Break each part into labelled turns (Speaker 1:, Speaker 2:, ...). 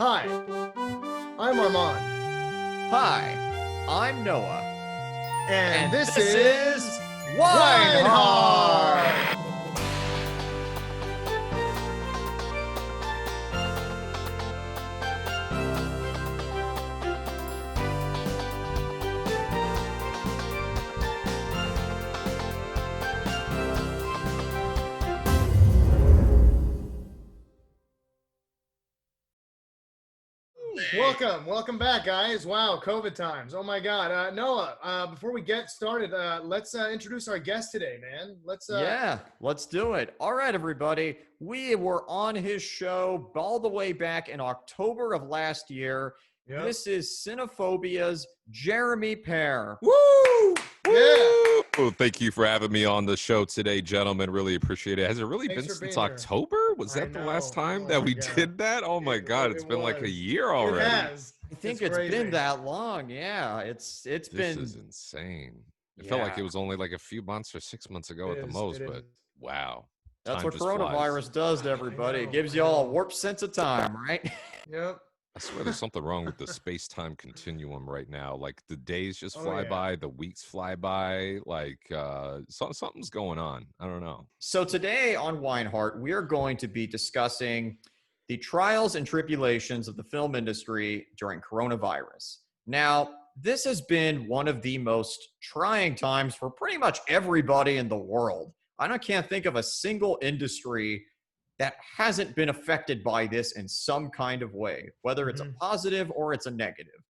Speaker 1: Hi, I'm Armand,
Speaker 2: Hi, I'm Noah,
Speaker 1: and this
Speaker 2: this
Speaker 1: is
Speaker 2: is
Speaker 1: WeinHart.
Speaker 2: WeinHart.
Speaker 1: Welcome back, guys. Wow, COVID times. Oh my God, Noah. Before we get started, let's introduce our guest today, man.
Speaker 2: Yeah, let's do it. All right, everybody. We were on his show all the way back in October of last year.
Speaker 1: Yep.
Speaker 2: This is CinePhobia's Jermey Pair.
Speaker 3: Woo!
Speaker 1: Yeah.
Speaker 3: Woo! Thank you for having me on the show today, gentlemen. Really appreciate it. Has it really
Speaker 1: Thanks
Speaker 3: been
Speaker 1: for being
Speaker 3: since
Speaker 1: here.
Speaker 3: October? Was
Speaker 1: I
Speaker 3: that the last
Speaker 1: know.
Speaker 3: time
Speaker 1: Oh
Speaker 3: that
Speaker 1: my
Speaker 3: we
Speaker 1: God.
Speaker 3: did that? Oh my God, it's been like a year
Speaker 1: It
Speaker 3: already.
Speaker 1: has.
Speaker 2: I think
Speaker 1: It's
Speaker 2: it's been
Speaker 1: crazy.
Speaker 2: that long. Yeah, it's
Speaker 3: This
Speaker 2: been
Speaker 3: is insane. It felt like
Speaker 2: yeah.
Speaker 3: it was only like a few months or 6 months ago at the
Speaker 1: It
Speaker 3: most,
Speaker 1: is.
Speaker 3: but wow.
Speaker 2: That's
Speaker 3: Time
Speaker 2: what
Speaker 3: just flies.
Speaker 2: coronavirus does to everybody. It gives you all a warped sense of time, right?
Speaker 1: Yep.
Speaker 3: I swear there's something wrong with the space-time continuum right now. Like the days just
Speaker 1: Oh,
Speaker 3: fly
Speaker 1: yeah.
Speaker 3: by, the weeks fly by. Like something's going on. I don't know.
Speaker 2: So today on WeinHart, we are going to be discussing the trials and tribulations of the film industry during coronavirus. Now, this has been one of the most trying times for pretty much everybody in the world. Can't think of a single industry that hasn't been affected by this in some kind of way, whether it's a positive or it's a negative.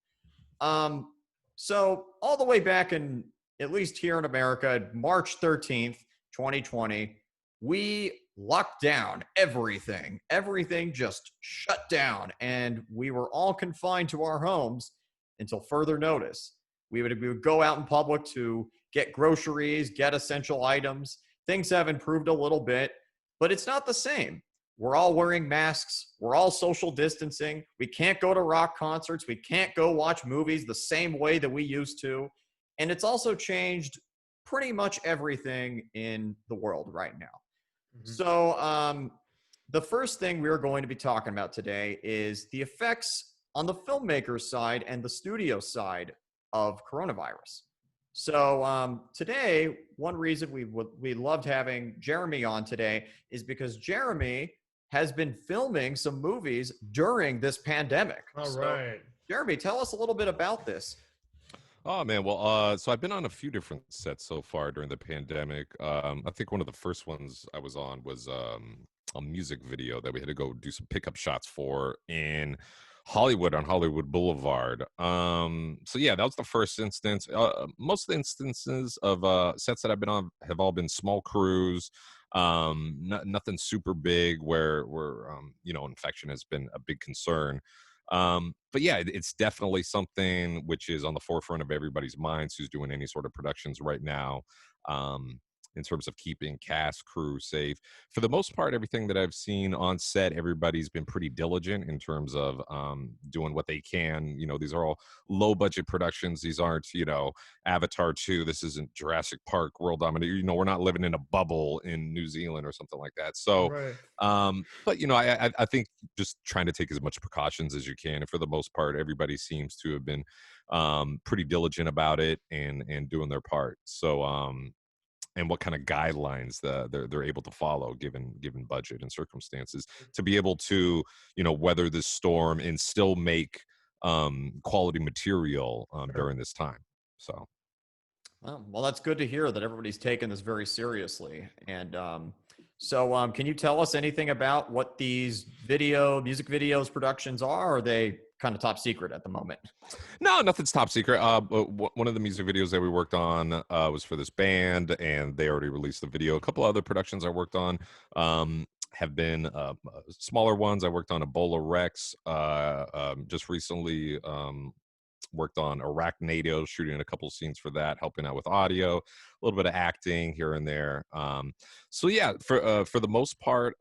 Speaker 2: So all the way back in, at least here in America, March 13th, 2020, we locked down everything. Everything just shut down, and we were all confined to our homes until further notice. We would go out in public to get groceries, get essential items. Things have improved a little bit, but it's not the same. We're all wearing masks. We're all social distancing. We can't go to rock concerts. We can't go watch movies the same way that we used to. And it's also changed pretty much everything in the world right now. So, the first thing we're going to be talking about today is the effects on the filmmaker's side and the studio side of coronavirus. So today, one reason we loved having Jermey on today is because Jermey has been filming some movies during this pandemic.
Speaker 1: All right.
Speaker 2: Jermey, tell us a little bit about this.
Speaker 3: Oh man, well, so I've been on a few different sets so far during the pandemic. I think one of the first ones I was on was a music video that we had to go do some pickup shots for in Hollywood on Hollywood Boulevard. So yeah, that was the first instance. Most of the instances of sets that I've been on have all been small crews. Nothing super big where infection has been a big concern. But yeah, it's definitely something which is on the forefront of everybody's minds who's doing any sort of productions right now. In terms of keeping cast, crew safe. For the most part, everything that I've seen on set, everybody's been pretty diligent in terms of doing what they can. You know, these are all low budget productions. These aren't, Avatar 2. This isn't Jurassic Park, World Dominator. You know, we're not living in a bubble in New Zealand or something like that. So,
Speaker 1: Right.
Speaker 3: but, I think just trying to take as much precautions as you can. And for the most part, everybody seems to have been pretty diligent about it and doing their part. So, and what kind of guidelines they're able to follow given budget and circumstances to be able to weather this storm and still make quality material during this time. So
Speaker 2: Well, that's good to hear that everybody's taking this very seriously. And so can you tell us anything about what these music videos productions are? Or are they kind of top secret at the moment?
Speaker 3: No, nothing's top secret. One of the music videos that we worked on was for this band, and they already released the video. A couple other productions I worked on have been smaller ones. I worked on Ebola Rex just recently. Worked on Arachnadio, shooting a couple scenes for that, helping out with audio, a little bit of acting here and there. So yeah, for the most part,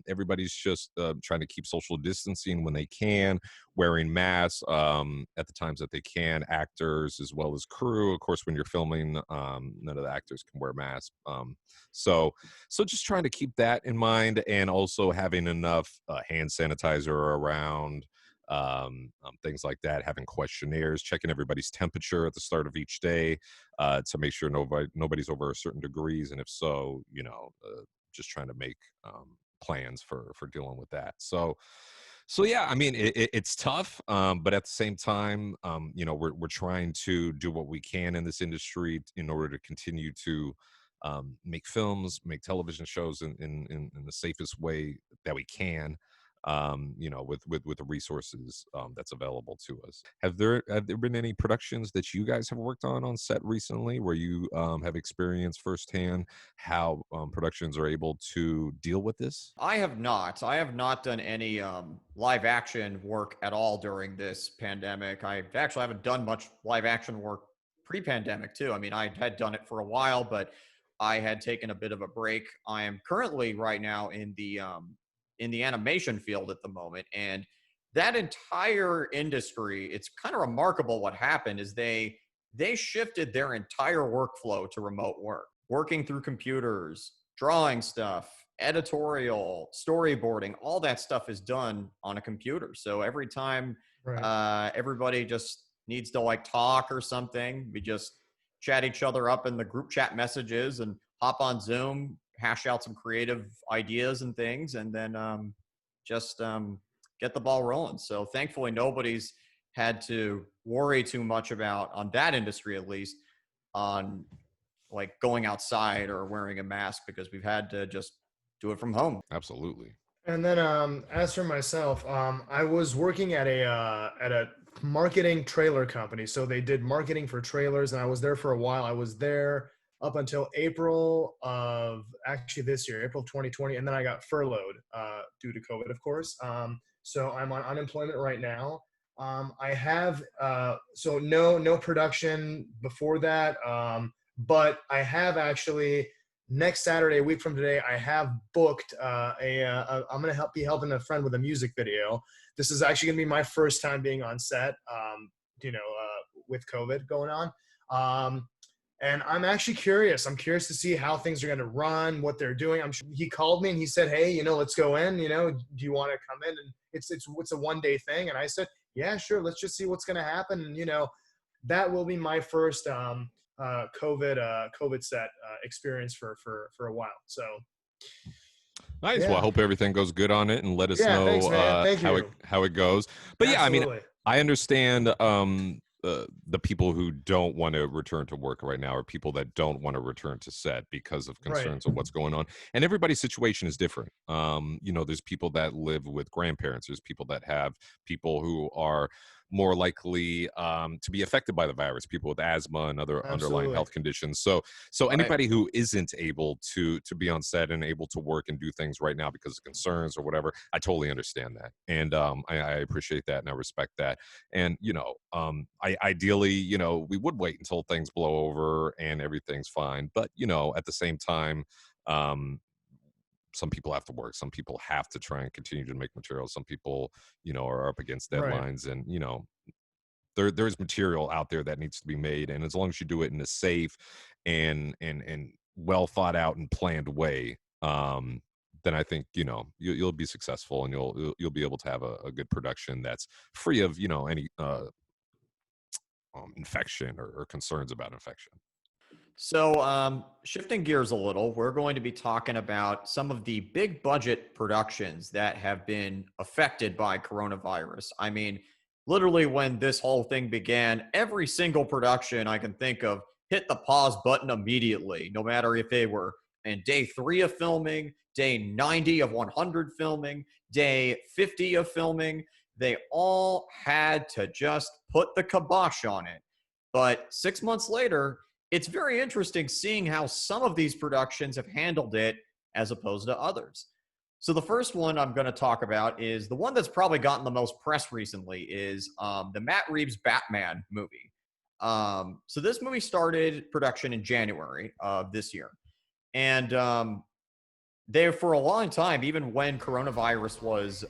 Speaker 3: everybody's just trying to keep social distancing when they can, wearing masks at the times that they can. Actors as well as crew. Of course, when you're filming, none of the actors can wear masks. So just trying to keep that in mind, and also having enough hand sanitizer around. things like that, having questionnaires, checking everybody's temperature at the start of each day to make sure nobody's over a certain degrees, and if so, just trying to make plans for dealing with that. So yeah, I mean, it's tough, but at the same time, we're trying to do what we can in this industry in order to continue to make films, make television shows in the safest way that we can. With the resources that's available to us. Have there been any productions that you guys have worked on set recently where you have experienced firsthand how productions are able to deal with this?
Speaker 2: I have not. I have not done any live action work at all during this pandemic. I actually haven't done much live action work pre-pandemic too. I mean, I had done it for a while, but I had taken a bit of a break. I am currently right now in the animation field at the moment, and that entire industry, it's kind of remarkable what happened is they shifted their entire workflow to remote work, working through computers, drawing stuff, editorial, storyboarding, all that stuff is done on a computer. So every time everybody just needs to like talk or something, we just chat each other up in the group chat messages and hop on Zoom, hash out some creative ideas and things, and then just get the ball rolling. So thankfully, nobody's had to worry too much about, on that industry at least, on like going outside or wearing a mask, because we've had to just do it from home.
Speaker 3: Absolutely.
Speaker 1: And then as for myself, I was working at a marketing trailer company. So they did marketing for trailers, and I was there for a while. I was there up until April of actually this year, April of 2020. And then I got furloughed due to COVID, of course. So I'm on unemployment right now. I have, so no production before that. But I have actually, next Saturday, a week from today, I have booked I'm going to be helping a friend with a music video. This is actually going to be my first time being on set, with COVID going on. And I'm actually curious. I'm curious to see how things are going to run, what they're doing. He called me and he said, "Hey, let's go in. Do you want to come in?" And it's a one-day thing. And I said, "Yeah, sure. Let's just see what's going to happen." And that will be my first COVID set experience for a while. So
Speaker 3: nice.
Speaker 1: Yeah.
Speaker 3: Well, I hope everything goes good on it, and let us know
Speaker 1: thanks, man. Thank
Speaker 3: how it goes. But yeah, I mean,
Speaker 1: Absolutely.
Speaker 3: I understand the people who don't want to return to work right now, or people that don't want to return to set because of concerns of what's going on. And everybody's situation is different. There's people that live with grandparents. There's people that have people who are more likely to be affected by the virus, people with asthma and other underlying health conditions. So anybody who isn't able to be on set and able to work and do things right now because of concerns or whatever, I totally understand that. And I appreciate that, and I respect that. And, ideally, we would wait until things blow over and everything's fine. But, at the same time, some people have to work. Some people have to try and continue to make material. Some people, are up against deadlines, and, there's material out there that needs to be made. And as long as you do it in a safe and well thought out and planned way, then I think, you'll be successful, and you'll be able to have a good production that's free of, any infection or concerns about infection.
Speaker 2: So shifting gears a little, we're going to be talking about some of the big budget productions that have been affected by coronavirus. I mean, literally when this whole thing began, every single production I can think of hit the pause button immediately, no matter if they were in day 3 of filming, day 90 of 100 filming, day 50 of filming. They all had to just put the kibosh on it. But 6 months later, it's very interesting seeing how some of these productions have handled it as opposed to others. So the first one I'm going to talk about is the one that's probably gotten the most press recently, is the Matt Reeves Batman movie. So this movie started production in January of this year. And they, for a long time, even when coronavirus was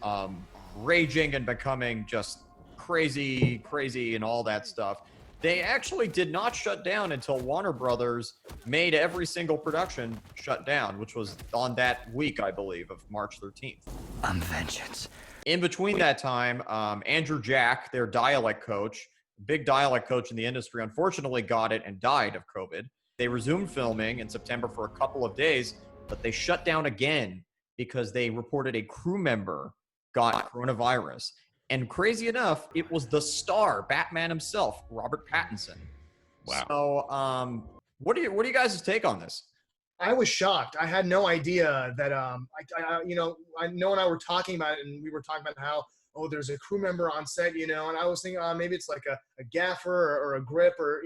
Speaker 2: raging and becoming just crazy and all that stuff, they actually did not shut down until Warner Brothers made every single production shut down, which was on that week, I believe, of March 13th.
Speaker 4: I'm vengeance.
Speaker 2: In between that time, Andrew Jack, their dialect coach, big dialect coach in the industry, unfortunately got it and died of COVID. They resumed filming in September for a couple of days, but they shut down again because they reported a crew member got coronavirus. And crazy enough, it was the star, Batman himself, Robert Pattinson.
Speaker 3: Wow.
Speaker 2: So, what are you guys' take on this?
Speaker 1: I was shocked. I had no idea that I Noah and I were talking about it, and we were talking about how there's a crew member on set, and I was thinking maybe it's like a gaffer or a grip or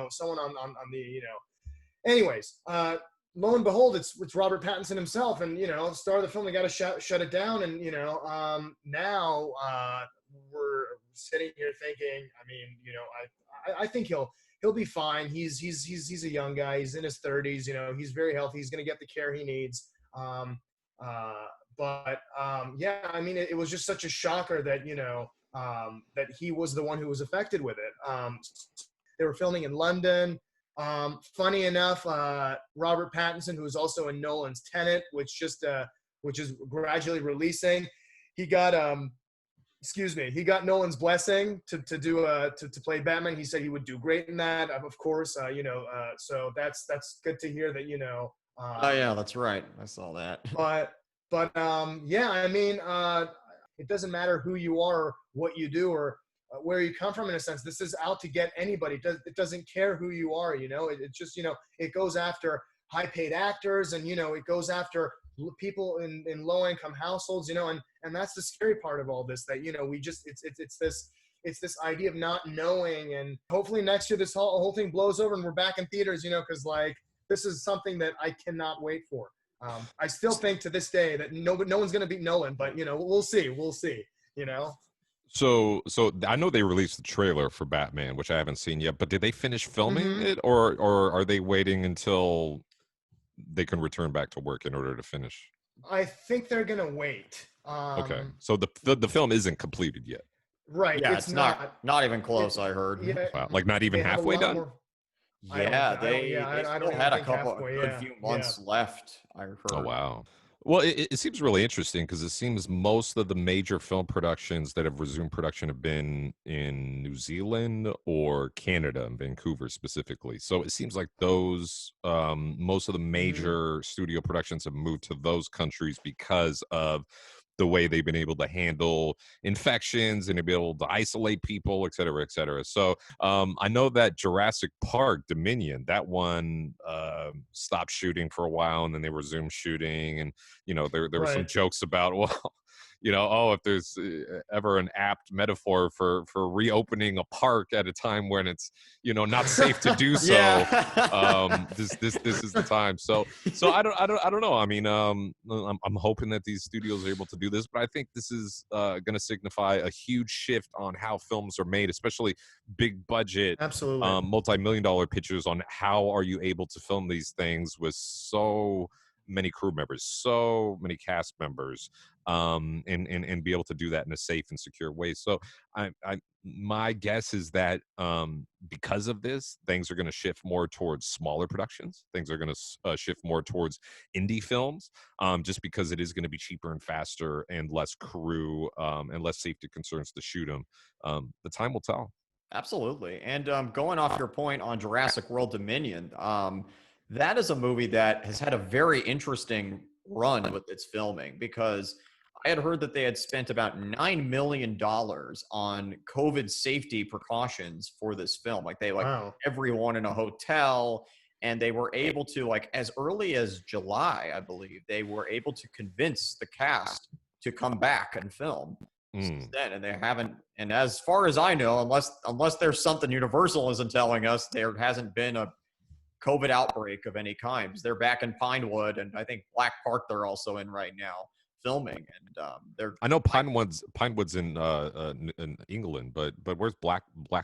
Speaker 1: someone on the. Anyways, lo and behold, it's Robert Pattinson himself, and star of the film. They got to shut it down, and now we're sitting here thinking. I mean, I think he'll be fine. He's a young guy. He's in his 30s. He's very healthy. He's going to get the care he needs. Yeah, I mean, it was just such a shocker that that he was the one who was affected with it. They were filming in London. Funny enough, Robert Pattinson, who is also in Nolan's Tenet, which is gradually releasing, he got Nolan's blessing to play Batman. He said he would do great in that, of course. So that's good to hear that.
Speaker 2: Oh yeah, that's right. I saw that.
Speaker 1: But yeah, I mean, it doesn't matter who you are, or what you do, or where you come from. In a sense, this is out to get anybody. It doesn't care who you are. It just it goes after high-paid actors, and it goes after people in low-income households. And that's the scary part of all this. That it's this idea of not knowing, and hopefully next year this whole thing blows over and we're back in theaters. Because this is something that I cannot wait for. I still think to this day that no one's going to beat Nolan, but we'll see.
Speaker 3: So I know they released the trailer for Batman, which I haven't seen yet, but did they finish filming it, or are they waiting until they can return back to work in order to finish?
Speaker 1: I think they're going to wait.
Speaker 3: Okay. So the film isn't completed yet.
Speaker 1: Right.
Speaker 2: Yeah, it's not even close, I heard.
Speaker 1: Yeah,
Speaker 3: Wow. Like not even halfway done?
Speaker 2: Yeah, they still had a good few months left, I heard.
Speaker 3: Oh, wow. Well, it seems really interesting because it seems most of the major film productions that have resumed production have been in New Zealand or Canada, and Vancouver specifically. So it seems like those, most of the major studio productions have moved to those countries because of the way they've been able to handle infections and to be able to isolate people, et cetera, et cetera. So I know that Jurassic Park Dominion, that one stopped shooting for a while, and then they resumed shooting. And, there were some jokes about, well, if there's ever an apt metaphor for reopening a park at a time when it's, not safe to do so, this is the time. So I don't know. I mean, I'm hoping that these studios are able to do this, but I think this is going to signify a huge shift on how films are made, especially big budget,
Speaker 1: absolutely,
Speaker 3: multi-million-dollar pictures. On how are you able to film these things with so many crew members, so many cast members, and be able to do that in a safe and secure way. So my guess is that because of this, things are going to shift more towards smaller productions. Things are going to shift more towards indie films, just because it is going to be cheaper and faster and less crew and less safety concerns to shoot them. The time will tell.
Speaker 2: Absolutely. And going off your point on Jurassic World Dominion, that is a movie that has had a very interesting run with its filming, because I had heard that they had spent about $9 million on COVID safety precautions for this film. Like they everyone in a hotel, and they were able to, like, as early as July, I believe, they were able to convince the cast to come back and film since then. And they haven't, and as far as I know, unless there's something Universal isn't telling us, there hasn't been a COVID outbreak of any kind. They're back in Pinewood, and I think Black Park they're also in right now filming. And they're,
Speaker 3: I know Pinewood's in England, but where's Black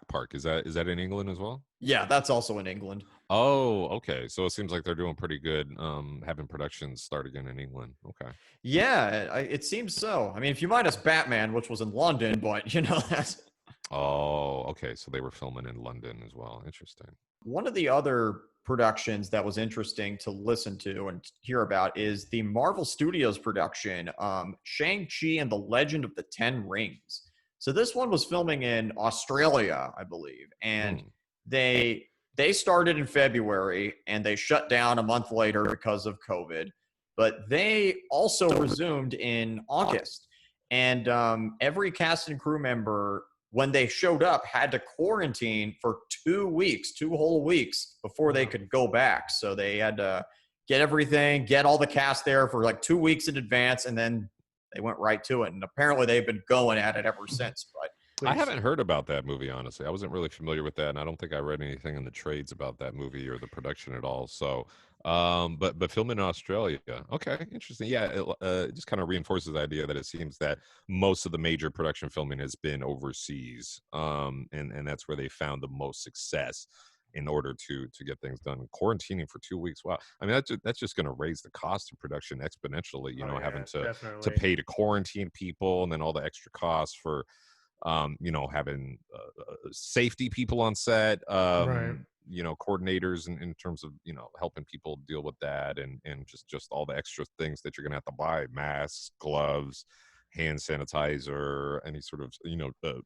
Speaker 3: Park? Is that in England as well?
Speaker 2: Yeah, that's also in England.
Speaker 3: Oh, okay. So it seems like they're doing pretty good, having productions start again in England. Okay.
Speaker 2: Yeah, it seems so. I mean, if you minus Batman, which was in London, but that's.
Speaker 3: Oh, okay. So they were filming in London as well. Interesting.
Speaker 2: One of the other productions that was interesting to listen to and hear about is the Marvel Studios production, Shang-Chi and the Legend of the Ten Rings. So this one was filming in Australia, I believe, and they started in February and they shut down a month later because of COVID, but they also resumed in August. And every cast and crew member, when they showed up, had to quarantine for 2 weeks, 2 whole weeks before they could go back. So they had to get all the cast there for like 2 weeks in advance, and then they went right to it. And apparently they've been going at it ever since. But
Speaker 3: I haven't heard about that movie, honestly. I wasn't really familiar with that, and I don't think I read anything in the trades about that movie or the production at all. So, but filming in Australia, okay, interesting. Yeah, it just kind of reinforces the idea that it seems that most of the major production filming has been overseas, and that's where they found the most success in order to get things done. Quarantining for 2 weeks, wow. I mean, that's just going to raise the cost of production exponentially. You know, having to pay to quarantine people, and then all the extra costs for having safety people on set, coordinators in terms of, helping people deal with that, and just all the extra things that you're going to have to buy: masks, gloves, hand sanitizer, any sort of,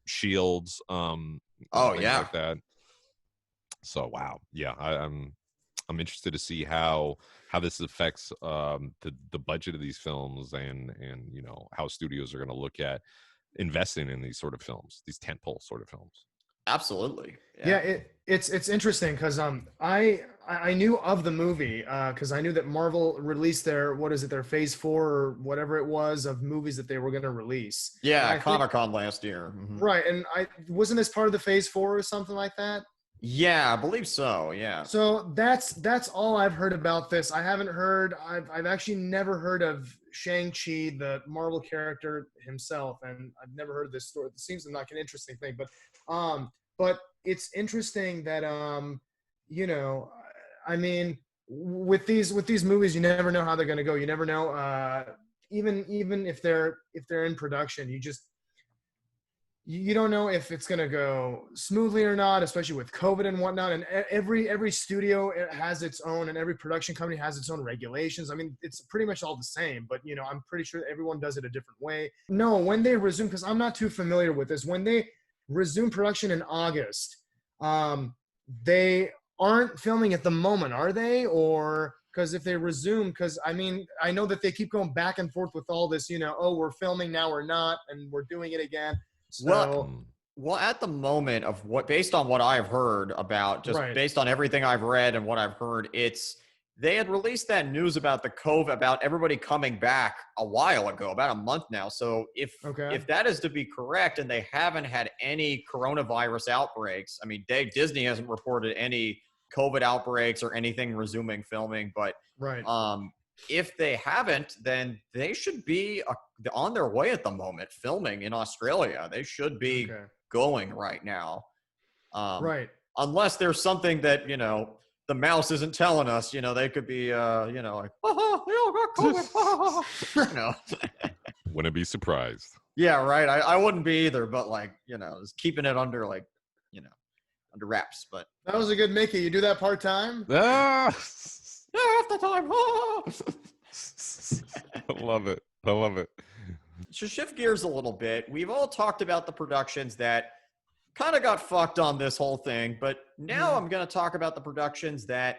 Speaker 3: shields, things like that. So, wow. Yeah. I'm interested to see how this affects the budget of these films, and how studios are going to look at investing in these sort of films, these tentpole sort of films.
Speaker 2: Absolutely.
Speaker 1: Yeah, it's interesting because I knew of the movie because I knew that Marvel released their phase 4 or whatever it was of movies that they were going to release.
Speaker 2: Yeah, Comic-Con last year. Mm-hmm.
Speaker 1: Right, and I wasn't this part of the phase 4 or something like that.
Speaker 2: Yeah, I believe so. Yeah.
Speaker 1: So that's all I've heard about this. I've actually never heard of Shang-Chi, the Marvel character himself, and I've never heard this story. It seems like an interesting thing, but it's interesting that I mean, with these movies, you never know how they're going to go. You never know, even if they're in production, you don't know if it's going to go smoothly or not, especially with COVID and whatnot. And every studio has its own, and every production company has its own regulations. I mean, it's pretty much all the same, but I'm pretty sure everyone does it a different way. No, when they resume, because I'm not too familiar with this, when they resume production in August, they aren't filming at the moment, are they? Or because if they resume, because I mean, I know that they keep going back and forth with all this, oh, we're filming now, we're not, and we're doing it again. So,
Speaker 2: well, at the moment of based on what I've heard about, based on everything I've read and what I've heard, they had released that news about the COVID, about everybody coming back a while ago, about a month now. So if that is to be correct, and they haven't had any coronavirus outbreaks, I mean, Disney hasn't reported any COVID outbreaks or anything resuming filming, but if they haven't, then they should be on their way at the moment, filming in Australia. They should be going right now. Unless there's something that, the mouse isn't telling us, they could be, like, we all got COVID.
Speaker 3: Wouldn't be surprised.
Speaker 2: Yeah, right. I wouldn't be either, but like, just keeping it under under wraps. But
Speaker 1: that was a good Mickey. You do that part-time?
Speaker 2: Half the time.
Speaker 3: I love it.
Speaker 2: To shift gears a little bit, we've all talked about the productions that kind of got fucked on this whole thing, but now I'm going to talk about the productions that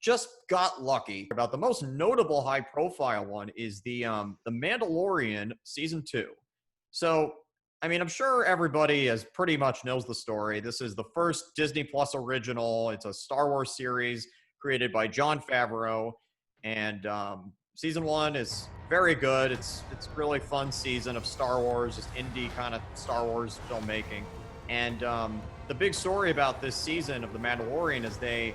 Speaker 2: just got lucky. About the most notable high-profile one is the Mandalorian Season 2. So, I mean, I'm sure everybody pretty much knows the story. This is the first Disney Plus original. It's a Star Wars series created by Jon Favreau, and season 1 is very good. It's really fun season of Star Wars, just indie kind of Star Wars filmmaking. And the big story about this season of The Mandalorian is they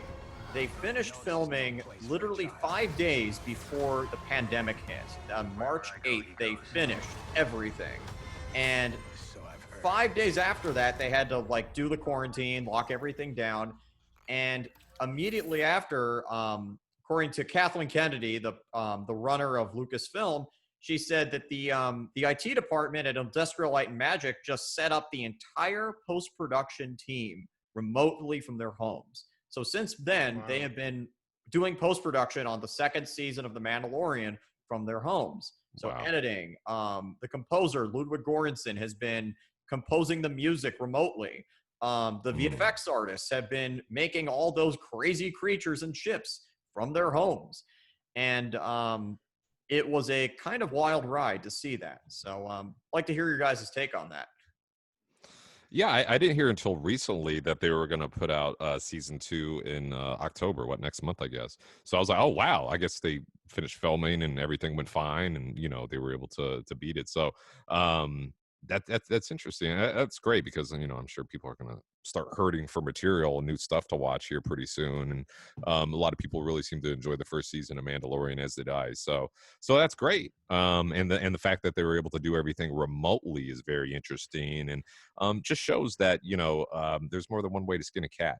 Speaker 2: finished filming literally 5 days before the pandemic hit. On March 8th, they finished everything, and 5 days after that, they had to do the quarantine, lock everything down, and immediately after, according to Kathleen Kennedy, the runner of Lucasfilm, she said that the IT department at Industrial Light and Magic just set up the entire post-production team remotely from their homes. So since then, they have been doing post-production on the second season of The Mandalorian from their homes. So editing, the composer, Ludwig Göransson, has been composing the music remotely. The VFX artists have been making all those crazy creatures and ships from their homes. And it was a kind of wild ride to see that. So I'd like to hear your guys' take on that.
Speaker 3: Yeah, I didn't hear until recently that they were going to put out season 2 in October, next month, I guess. So I was like, oh, wow, I guess they finished filming and everything went fine, and, they were able to beat it. So that's interesting. That's great because, I'm sure people are going to start hurting for material and new stuff to watch here pretty soon. And a lot of people really seem to enjoy the first season of Mandalorian, as did I. So that's great. And the fact that they were able to do everything remotely is very interesting, and just shows that there's more than one way to skin a cat.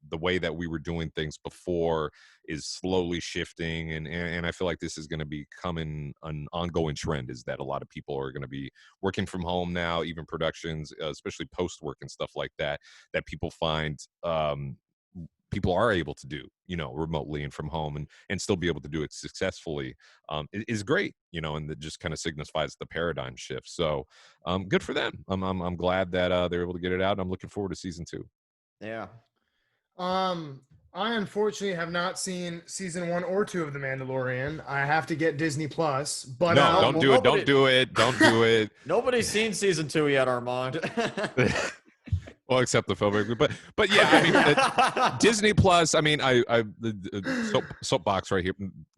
Speaker 3: The way that we were doing things before is slowly shifting, and I feel like this is going to become an ongoing trend, is that a lot of people are going to be working from home now, even productions, especially post work and stuff like that people find people are able to do remotely and from home, and still be able to do it successfully is great, and that just kind of signifies the paradigm shift. So good for them. I'm glad that they're able to get it out. I'm looking forward to season 2.
Speaker 2: Yeah.
Speaker 1: I unfortunately have not seen season 1 or 2 of The Mandalorian. I have to get Disney Plus, but
Speaker 3: no, don't do it. Don't do it. Don't do it.
Speaker 2: Nobody's seen season 2 yet, Armand.
Speaker 3: Well, except the filmmaker, but yeah, I mean, Disney Plus. I mean, the soapbox right here.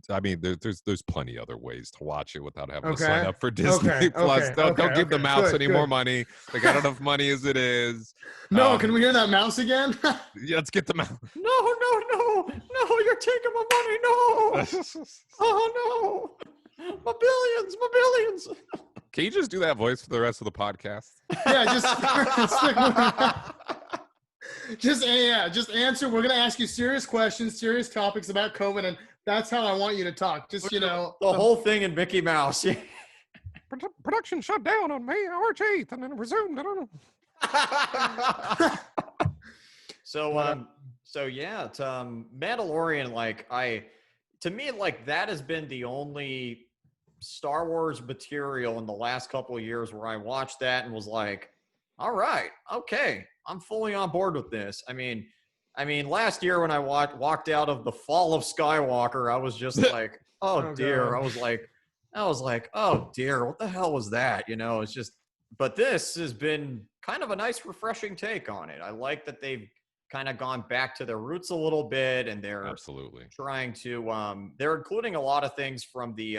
Speaker 3: I mean, there's plenty other ways to watch it without having to sign up for Disney Plus. Don't give the mouse any more money. They got enough money as it is.
Speaker 1: No, can we hear that mouse again?
Speaker 3: Yeah, let's get the mouse.
Speaker 2: No, you're taking my money. No. Oh no, my billions.
Speaker 3: Can you just do that voice for the rest of the podcast?
Speaker 1: Yeah, just answer. We're gonna ask you serious questions, serious topics about COVID, and that's how I want you to talk. Just
Speaker 2: the whole thing in Mickey Mouse.
Speaker 3: Production shut down on March 8th and then resumed. I don't know.
Speaker 2: So yeah, it's Mandalorian. To me, that has been the only Star Wars material in the last couple of years where I watched that and was like, all right, okay, I'm fully on board with this. I mean, last year when I walked out of The Fall of Skywalker, I was just like, oh dear. God. I was like, oh dear, what the hell was that? It's just, but this has been kind of a nice, refreshing take on it. I like that they've kind of gone back to their roots a little bit, and they're
Speaker 3: absolutely
Speaker 2: trying to, they're including a lot of things from the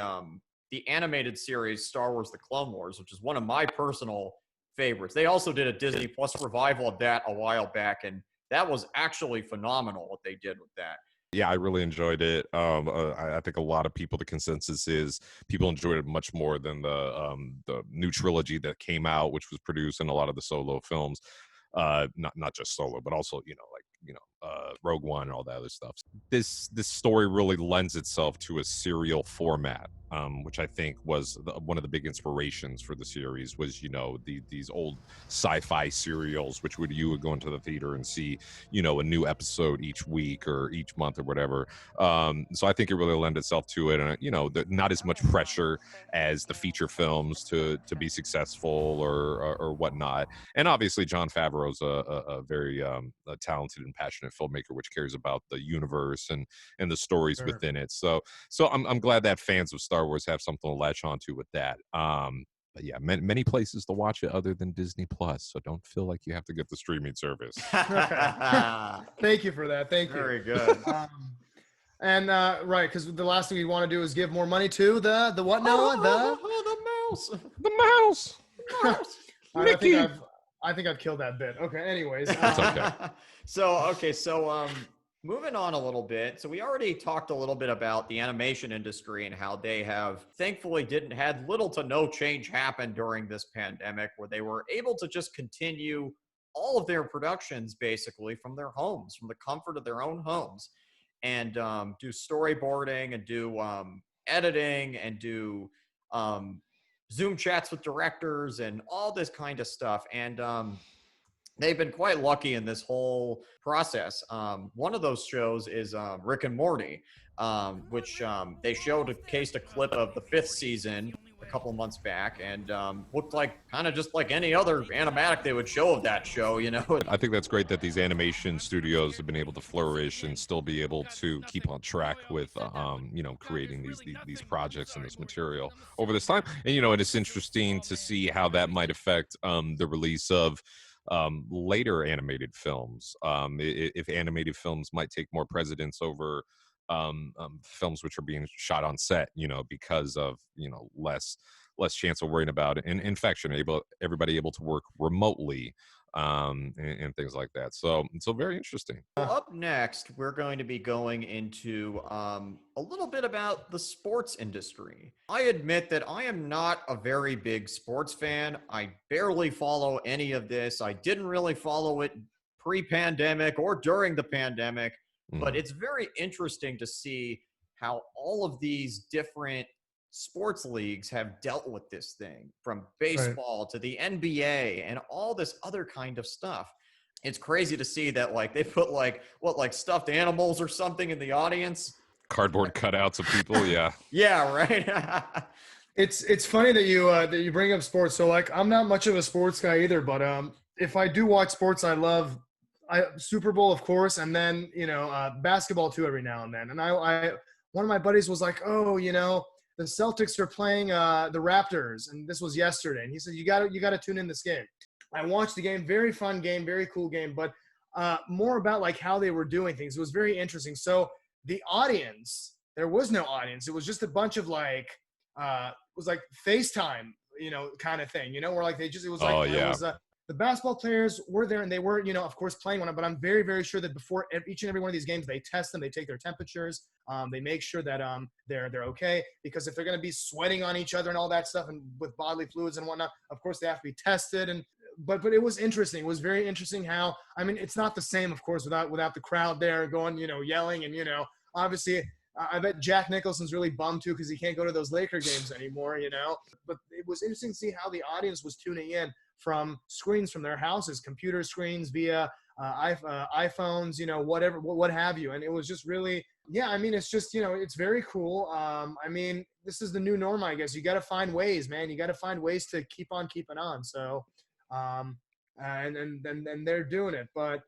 Speaker 2: animated series Star Wars The Clone Wars, which is one of my personal favorites. They also did a Disney Plus revival of that a while back, and that was actually phenomenal what they did with that.
Speaker 3: Yeah, I really enjoyed it. I think a lot of people, the consensus is people enjoyed it much more than the new trilogy that came out, which was produced in a lot of the solo films. Not just Solo, but also Rogue One and all that other stuff. This story really lends itself to a serial format, which I think was one of the big inspirations for the series. Was these old sci-fi serials, which you would go into the theater and see a new episode each week or each month or whatever. So I think it really lent itself to it, and not as much pressure as the feature films to be successful or whatnot. And obviously, Jon Favreau's a very a talented and passionate filmmaker, which cares about the universe and the stories within it. So I'm glad that fans of Star Wars have something to latch onto with that. But yeah, many places to watch it other than Disney Plus, so don't feel like you have to get the streaming service.
Speaker 1: Thank you for that. Thank you.
Speaker 2: Very good.
Speaker 1: And right, because the last thing we want to do is give more money to the what now?
Speaker 2: The mouse.
Speaker 3: Mickey.
Speaker 1: I think I've killed that bit. Okay. Anyways,
Speaker 3: that's okay.
Speaker 2: So moving on a little bit. So we already talked a little bit about the animation industry and how they have thankfully had little to no change happen during this pandemic, where they were able to just continue all of their productions basically from their homes, from the comfort of their own homes, and do storyboarding and do editing and do Zoom chats with directors and all this kind of stuff. And they've been quite lucky in this whole process. One of those shows is Rick and Morty, which they cased a clip of the 5th season a couple of months back, and looked like kind of just like any other animatic they would show of that show, you know.
Speaker 3: I think that's great that these animation studios have been able to flourish and still be able to keep on track with, you know, creating these projects and this material over this time. And, you know, and it's interesting to see how that might affect the release of later animated films. If animated films might take more precedence over films which are being shot on set, you know, because of, you know, less chance of worrying about it, and infection, everybody able to work remotely, and things like that. So very interesting.
Speaker 2: Well, up next, we're going to be going into a little bit about the sports industry. I admit that I am not a very big sports fan. I barely follow any of this. I didn't really follow it pre-pandemic or during the pandemic, but it's very interesting to see how all of these different sports leagues have dealt with this thing, from baseball to the NBA and all this other kind of stuff. It's crazy to see that, like, they put like stuffed animals or something in the audience,
Speaker 3: Cardboard cutouts of people. Yeah.
Speaker 2: Yeah, right.
Speaker 1: It's funny that you bring up sports. So like, I'm not much of a sports guy either, but if I do watch sports, I love Super Bowl, of course, and then, you know, basketball too every now and then. And I one of my buddies was like, oh, you know, the Celtics are playing the Raptors, and this was yesterday. And he said, you got to tune in this game. I watched the game, very fun game, very cool game, but more about like how they were doing things. It was very interesting. So the audience, there was no audience. It was just a bunch of like, it was like FaceTime, you know, kind of thing, you know, where like it was like, it was, the basketball players were there, and they were, you know, of course, playing one. But I'm very, very sure that before each and every one of these games, they test them, they take their temperatures, they make sure that they're okay. Because if they're going to be sweating on each other and all that stuff, and with bodily fluids and whatnot, of course they have to be tested. And but it was interesting. It was very interesting how, I mean, it's not the same, of course, without the crowd there going, you know, yelling, and, you know, obviously. I bet Jack Nicholson's really bummed too because he can't go to those Laker games anymore, you know. But it was interesting to see how the audience was tuning in from screens from their houses, computer screens, via iPhones, you know, whatever, what have you. And it was just really, yeah, I mean, it's just, you know, it's very cool. I mean, this is the new norm, I guess. You got to find ways, man. You got to find ways to keep on keeping on. So, and they're doing it. But,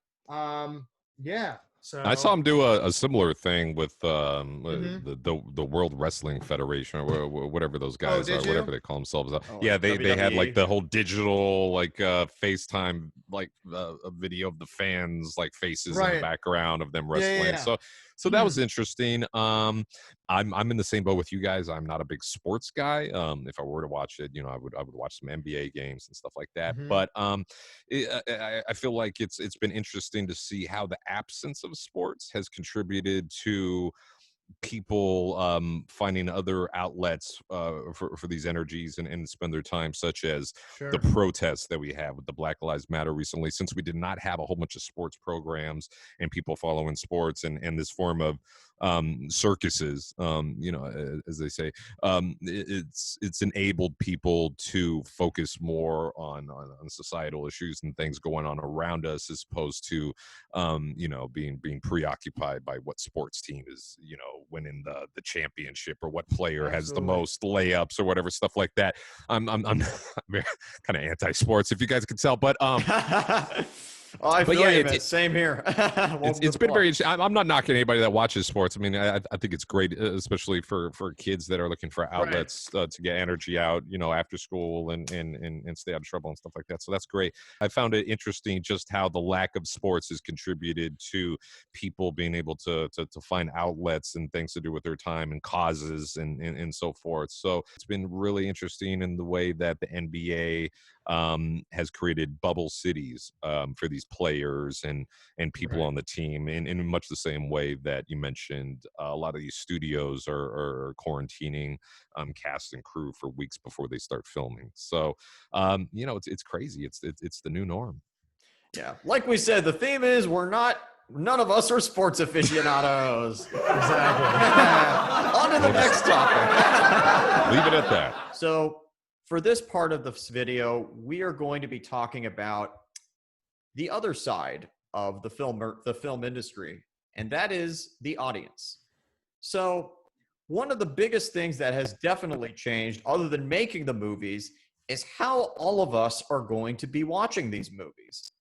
Speaker 1: yeah. So
Speaker 3: I saw him do a similar thing with the World Wrestling Federation, or whatever those guys are, whatever they call themselves. Yeah, they had like the whole digital like FaceTime, like a video of the fans like faces in the background of them wrestling. Yeah. So that was interesting. I'm in the same boat with you guys. I'm not a big sports guy. If I were to watch it, you know, I would watch some NBA games and stuff like that. But I feel like it's been interesting to see how the absence of sports has contributed to people finding other outlets for these energies and spend their time, such as the protests that we have with the Black Lives Matter recently, since we did not have a whole bunch of sports programs and people following sports and this form of circuses, you know, as they say, it's enabled people to focus more on societal issues and things going on around us, as opposed to you know, being preoccupied by what sports team is, you know, winning the championship, or what player has the most layups or whatever, stuff like that. I'm kind of anti-sports, if you guys could tell, but
Speaker 2: Oh, I feel you, man. Same here.
Speaker 3: It's been very interesting. I'm not knocking anybody that watches sports. I mean, I think it's great, especially for kids that are looking for outlets to get energy out, you know, after school and stay out of trouble and stuff like that. So that's great. I found it interesting just how the lack of sports has contributed to people being able to find outlets and things to do with their time and causes and so forth. So it's been really interesting in the way that the NBA has created bubble cities for these players and people on the team, in much the same way that you mentioned. A lot of these studios are quarantining cast and crew for weeks before they start filming. So you know, it's crazy. It's the new norm.
Speaker 2: Yeah, like we said, the theme is none of us are sports aficionados. Exactly. On to the next topic.
Speaker 3: Leave it at that.
Speaker 2: So for this part of this video, we are going to be talking about the other side of the film industry, and that is the audience. So one of the biggest things that has definitely changed, other than making the movies, is how all of us are going to be watching these movies.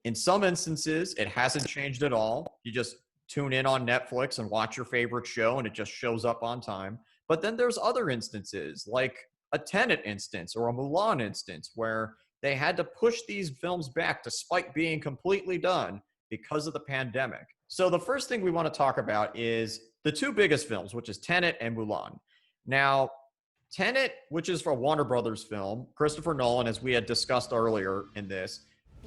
Speaker 2: In some instances, it hasn't changed at all. You just tune in on Netflix and watch your favorite show, and it just shows up on time. But then there's other instances, like a Tenet instance or a Mulan instance, where they had to push these films back despite being completely done because of the pandemic. So the first thing we want to talk about is the two biggest films, which is Tenet and Mulan. Now, Tenet, which is for Warner Brothers film, Christopher Nolan, as we had discussed earlier in this,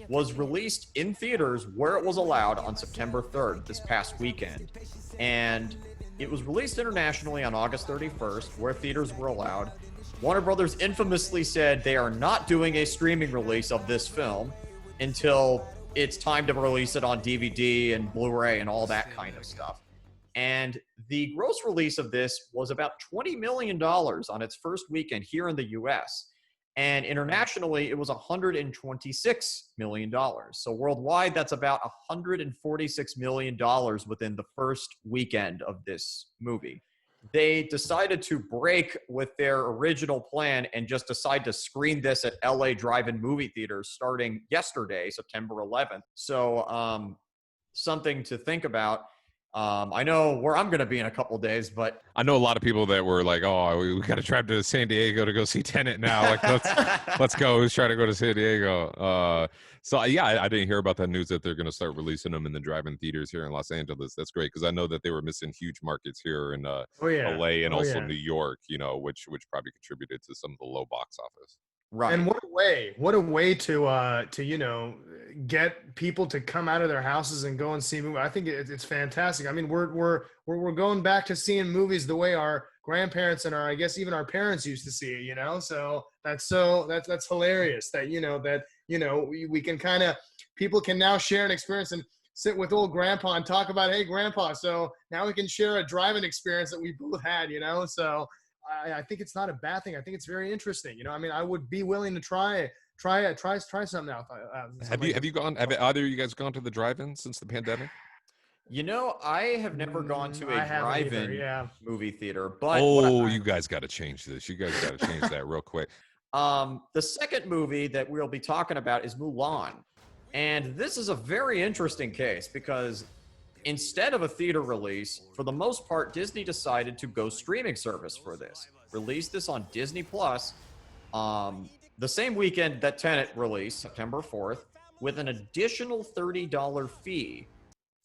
Speaker 2: was released in theaters where it was allowed on September 3rd, this past weekend. And it was released internationally on August 31st, where theaters were allowed. Warner Brothers infamously said they are not doing a streaming release of this film until it's time to release it on DVD and Blu-ray and all that kind of stuff. And the gross release of this was about $20 million on its first weekend here in the US. And internationally, it was $126 million. So worldwide, that's about $146 million within the first weekend of this movie. They decided to break with their original plan and just decide to screen this at LA drive-in movie theaters starting yesterday, September 11th. So something to think about. I know where I'm going to be in a couple of days, but
Speaker 3: I know a lot of people that were like, "Oh, we got to drive to San Diego to go see Tenet now. Like, let's go. Who's trying to go to San Diego?" So yeah, I didn't hear about that news that they're going to start releasing them in the drive-in theaters here in Los Angeles. That's great because I know that they were missing huge markets here in LA and also New York. You know, which probably contributed to some of the low box office.
Speaker 2: right.
Speaker 1: And what a way to get people to come out of their houses and go and see movies. I think it's fantastic. I mean, we're going back to seeing movies the way our grandparents and I guess even our parents used to see it. So that's hilarious that we can kind of, people can now share an experience and sit with old grandpa and talk about, hey grandpa, so now we can share a driving experience that we both had. So I think it's not a bad thing. I think it's very interesting. I mean, I would be willing to try something out.
Speaker 3: Have you gone? Have either of you guys gone to the drive-in since the pandemic?
Speaker 2: I have never gone to a drive-in movie theater, but
Speaker 3: you guys got to change this. You guys got to change that real quick.
Speaker 2: The second movie that we'll be talking about is Mulan. And this is a very interesting case because instead of a theater release, for the most part, Disney decided to go streaming service for this. Release this on Disney Plus the same weekend that Tenet released, September 4th, with an additional $30 fee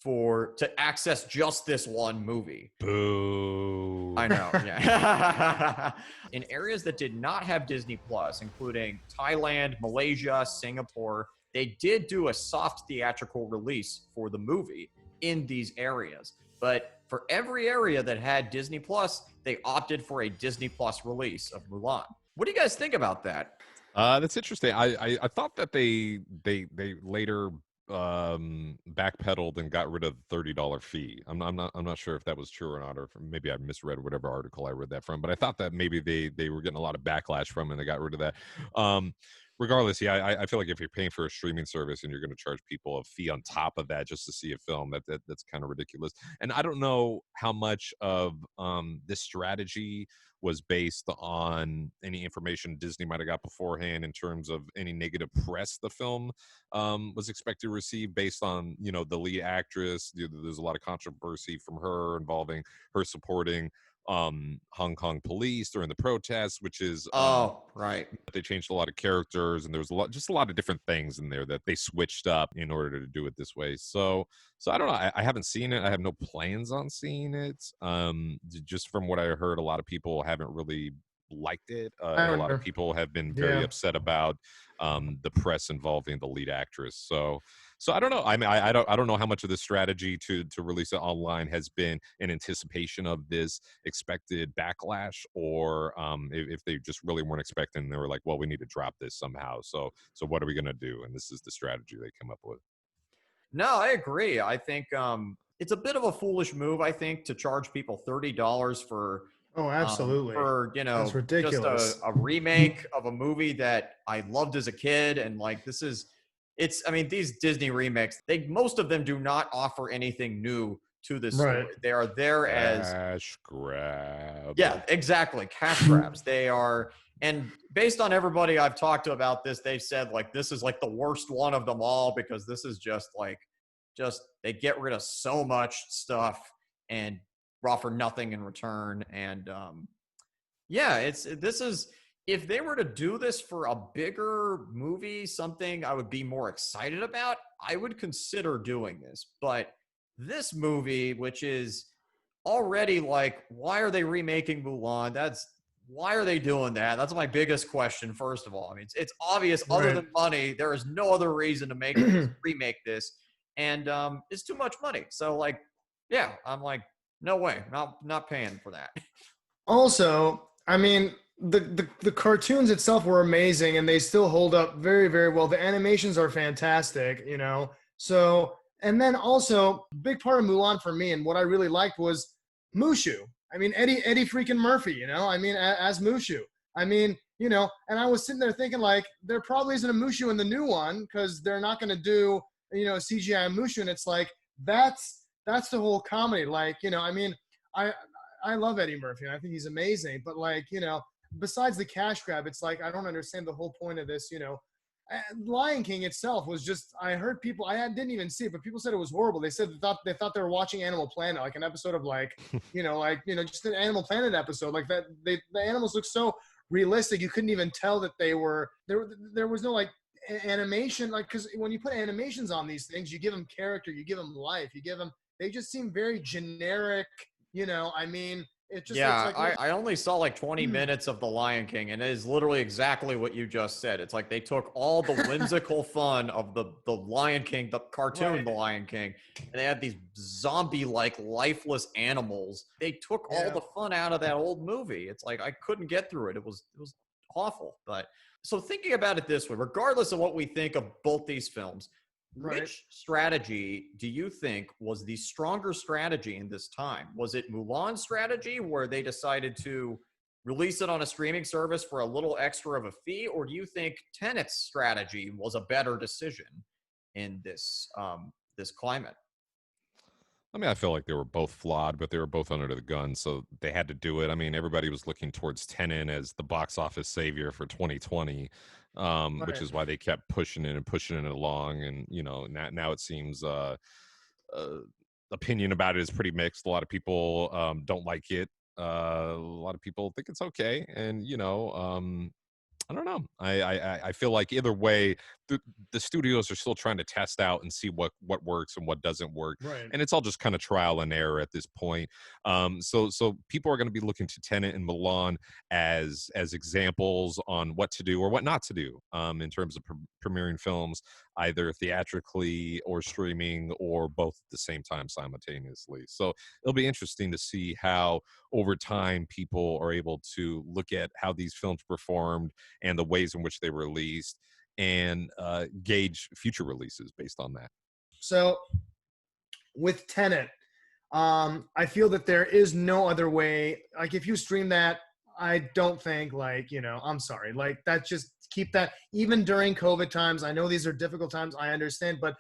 Speaker 2: to access just this one movie.
Speaker 3: Boo.
Speaker 2: I know, yeah. In areas that did not have Disney Plus, including Thailand, Malaysia, Singapore, they did do a soft theatrical release for the movie in these areas. But for every area that had Disney Plus, they opted for a Disney Plus release of Mulan. What do you guys think about that?
Speaker 3: That's interesting. I thought that they later backpedaled and got rid of the $30 fee. I'm not sure if that was true or not, or if maybe I misread whatever article I read that from. But I thought that maybe they were getting a lot of backlash from it and they got rid of that. Regardless, yeah, I feel like if you're paying for a streaming service and you're going to charge people a fee on top of that just to see a film, that's kind of ridiculous. And I don't know how much of this strategy was based on any information Disney might have got beforehand in terms of any negative press the film was expected to receive based on, the lead actress. There's a lot of controversy from her involving her supporting Hong Kong police during the protests, which is
Speaker 2: right.
Speaker 3: They changed a lot of characters and there was a lot of different things in there that they switched up in order to do it this way. So I don't know. I haven't seen it. I have no plans on seeing it. Just from what I heard, a lot of people haven't really liked it. A lot of people have been very upset about the press involving the lead actress. So I don't know. I mean, I don't know how much of the strategy to release it online has been in anticipation of this expected backlash, or if they just really weren't expecting. They were like, well, we need to drop this somehow. So what are we gonna do? And this is the strategy they come up with.
Speaker 2: No, I agree. I think it's a bit of a foolish move. I think to charge people $30 for.
Speaker 1: Oh, absolutely.
Speaker 2: For
Speaker 1: that's ridiculous.
Speaker 2: Just a remake of a movie that I loved as a kid, and like this is I mean, these Disney remakes, most of them do not offer anything new to this story.
Speaker 1: Right.
Speaker 2: They are there as
Speaker 3: Cash grab.
Speaker 2: yeah, exactly. Cash grabs. They are, and based on everybody I've talked to about this, they've said like this is like the worst one of them all because this is just they get rid of so much stuff and offer nothing in return. And yeah, this is if they were to do this for a bigger movie, something I would be more excited about, I would consider doing this. But this movie, which is already like, why are they remaking Mulan? Why are they doing that? That's my biggest question, first of all. I mean, it's obvious other
Speaker 1: Right.
Speaker 2: than money, there is no other reason to remake this. And it's too much money. So like, yeah, I'm like, no way, not paying for that.
Speaker 1: Also, I mean, the cartoons itself were amazing and they still hold up very, very well. The animations are fantastic, you know. So, and then also, big part of Mulan for me and what I really liked was Mushu. I mean, Eddie freaking Murphy, you know. I mean, as Mushu. I mean, you know, and I was sitting there thinking like, there probably isn't a Mushu in the new one because they're not going to do, you know, a CGI Mushu, and it's like that's the whole comedy. Like, you know, I mean, I love Eddie Murphy and I think he's amazing, but like, you know, besides the cash grab, it's like I don't understand the whole point of this, you know. Lion King itself was just, I heard people, didn't even see it, but people said it was horrible. They said they thought they were watching Animal Planet, like an episode of like, you know, just an Animal Planet episode like that. The animals look so realistic. You couldn't even tell that they were, there was no like animation, like, because when you put animations on these things, you give them character, you give them life, they just seem very generic, you know. I mean, it just
Speaker 2: yeah,
Speaker 1: looks like
Speaker 2: I only saw like 20 minutes of The Lion King, and it is literally exactly what you just said. It's like they took all the whimsical fun of the Lion King, the cartoon,
Speaker 1: Right.
Speaker 2: The Lion King, and they had these zombie-like lifeless animals. They took all the fun out of that old movie. It's like I couldn't get through it. It was awful. But so thinking about it this way, regardless of what we think of both these films,
Speaker 1: Right.
Speaker 2: which strategy do you think was the stronger strategy in this time? Was it Mulan's strategy where they decided to release it on a streaming service for a little extra of a fee? Or do you think Tenet's strategy was a better decision in this this climate?
Speaker 3: I mean, I feel like they were both flawed, but they were both under the gun, so they had to do it. I mean, everybody was looking towards Tenet as the box office savior for 2020, which
Speaker 1: Right.
Speaker 3: is why they kept pushing it and pushing it along. And you know, now it seems opinion about it is pretty mixed. A lot of people don't like it. A lot of people think it's okay, and you know, I don't know. I feel like either way, the studios are still trying to test out and see what works and what doesn't work,
Speaker 1: Right.
Speaker 3: and it's all just kind of trial and error at this point. So people are going to be looking to Tenet and Milan as examples on what to do or what not to do in terms of premiering films, either theatrically or streaming or both at the same time simultaneously. So it'll be interesting to see how over time people are able to look at how these films performed and the ways in which they were released and gauge future releases based on that.
Speaker 1: So with Tenet, I feel that there is no other way. Like if you stream that, I don't think like, you know, I'm sorry, like that, just keep that even during COVID times. I know these are difficult times, I understand, but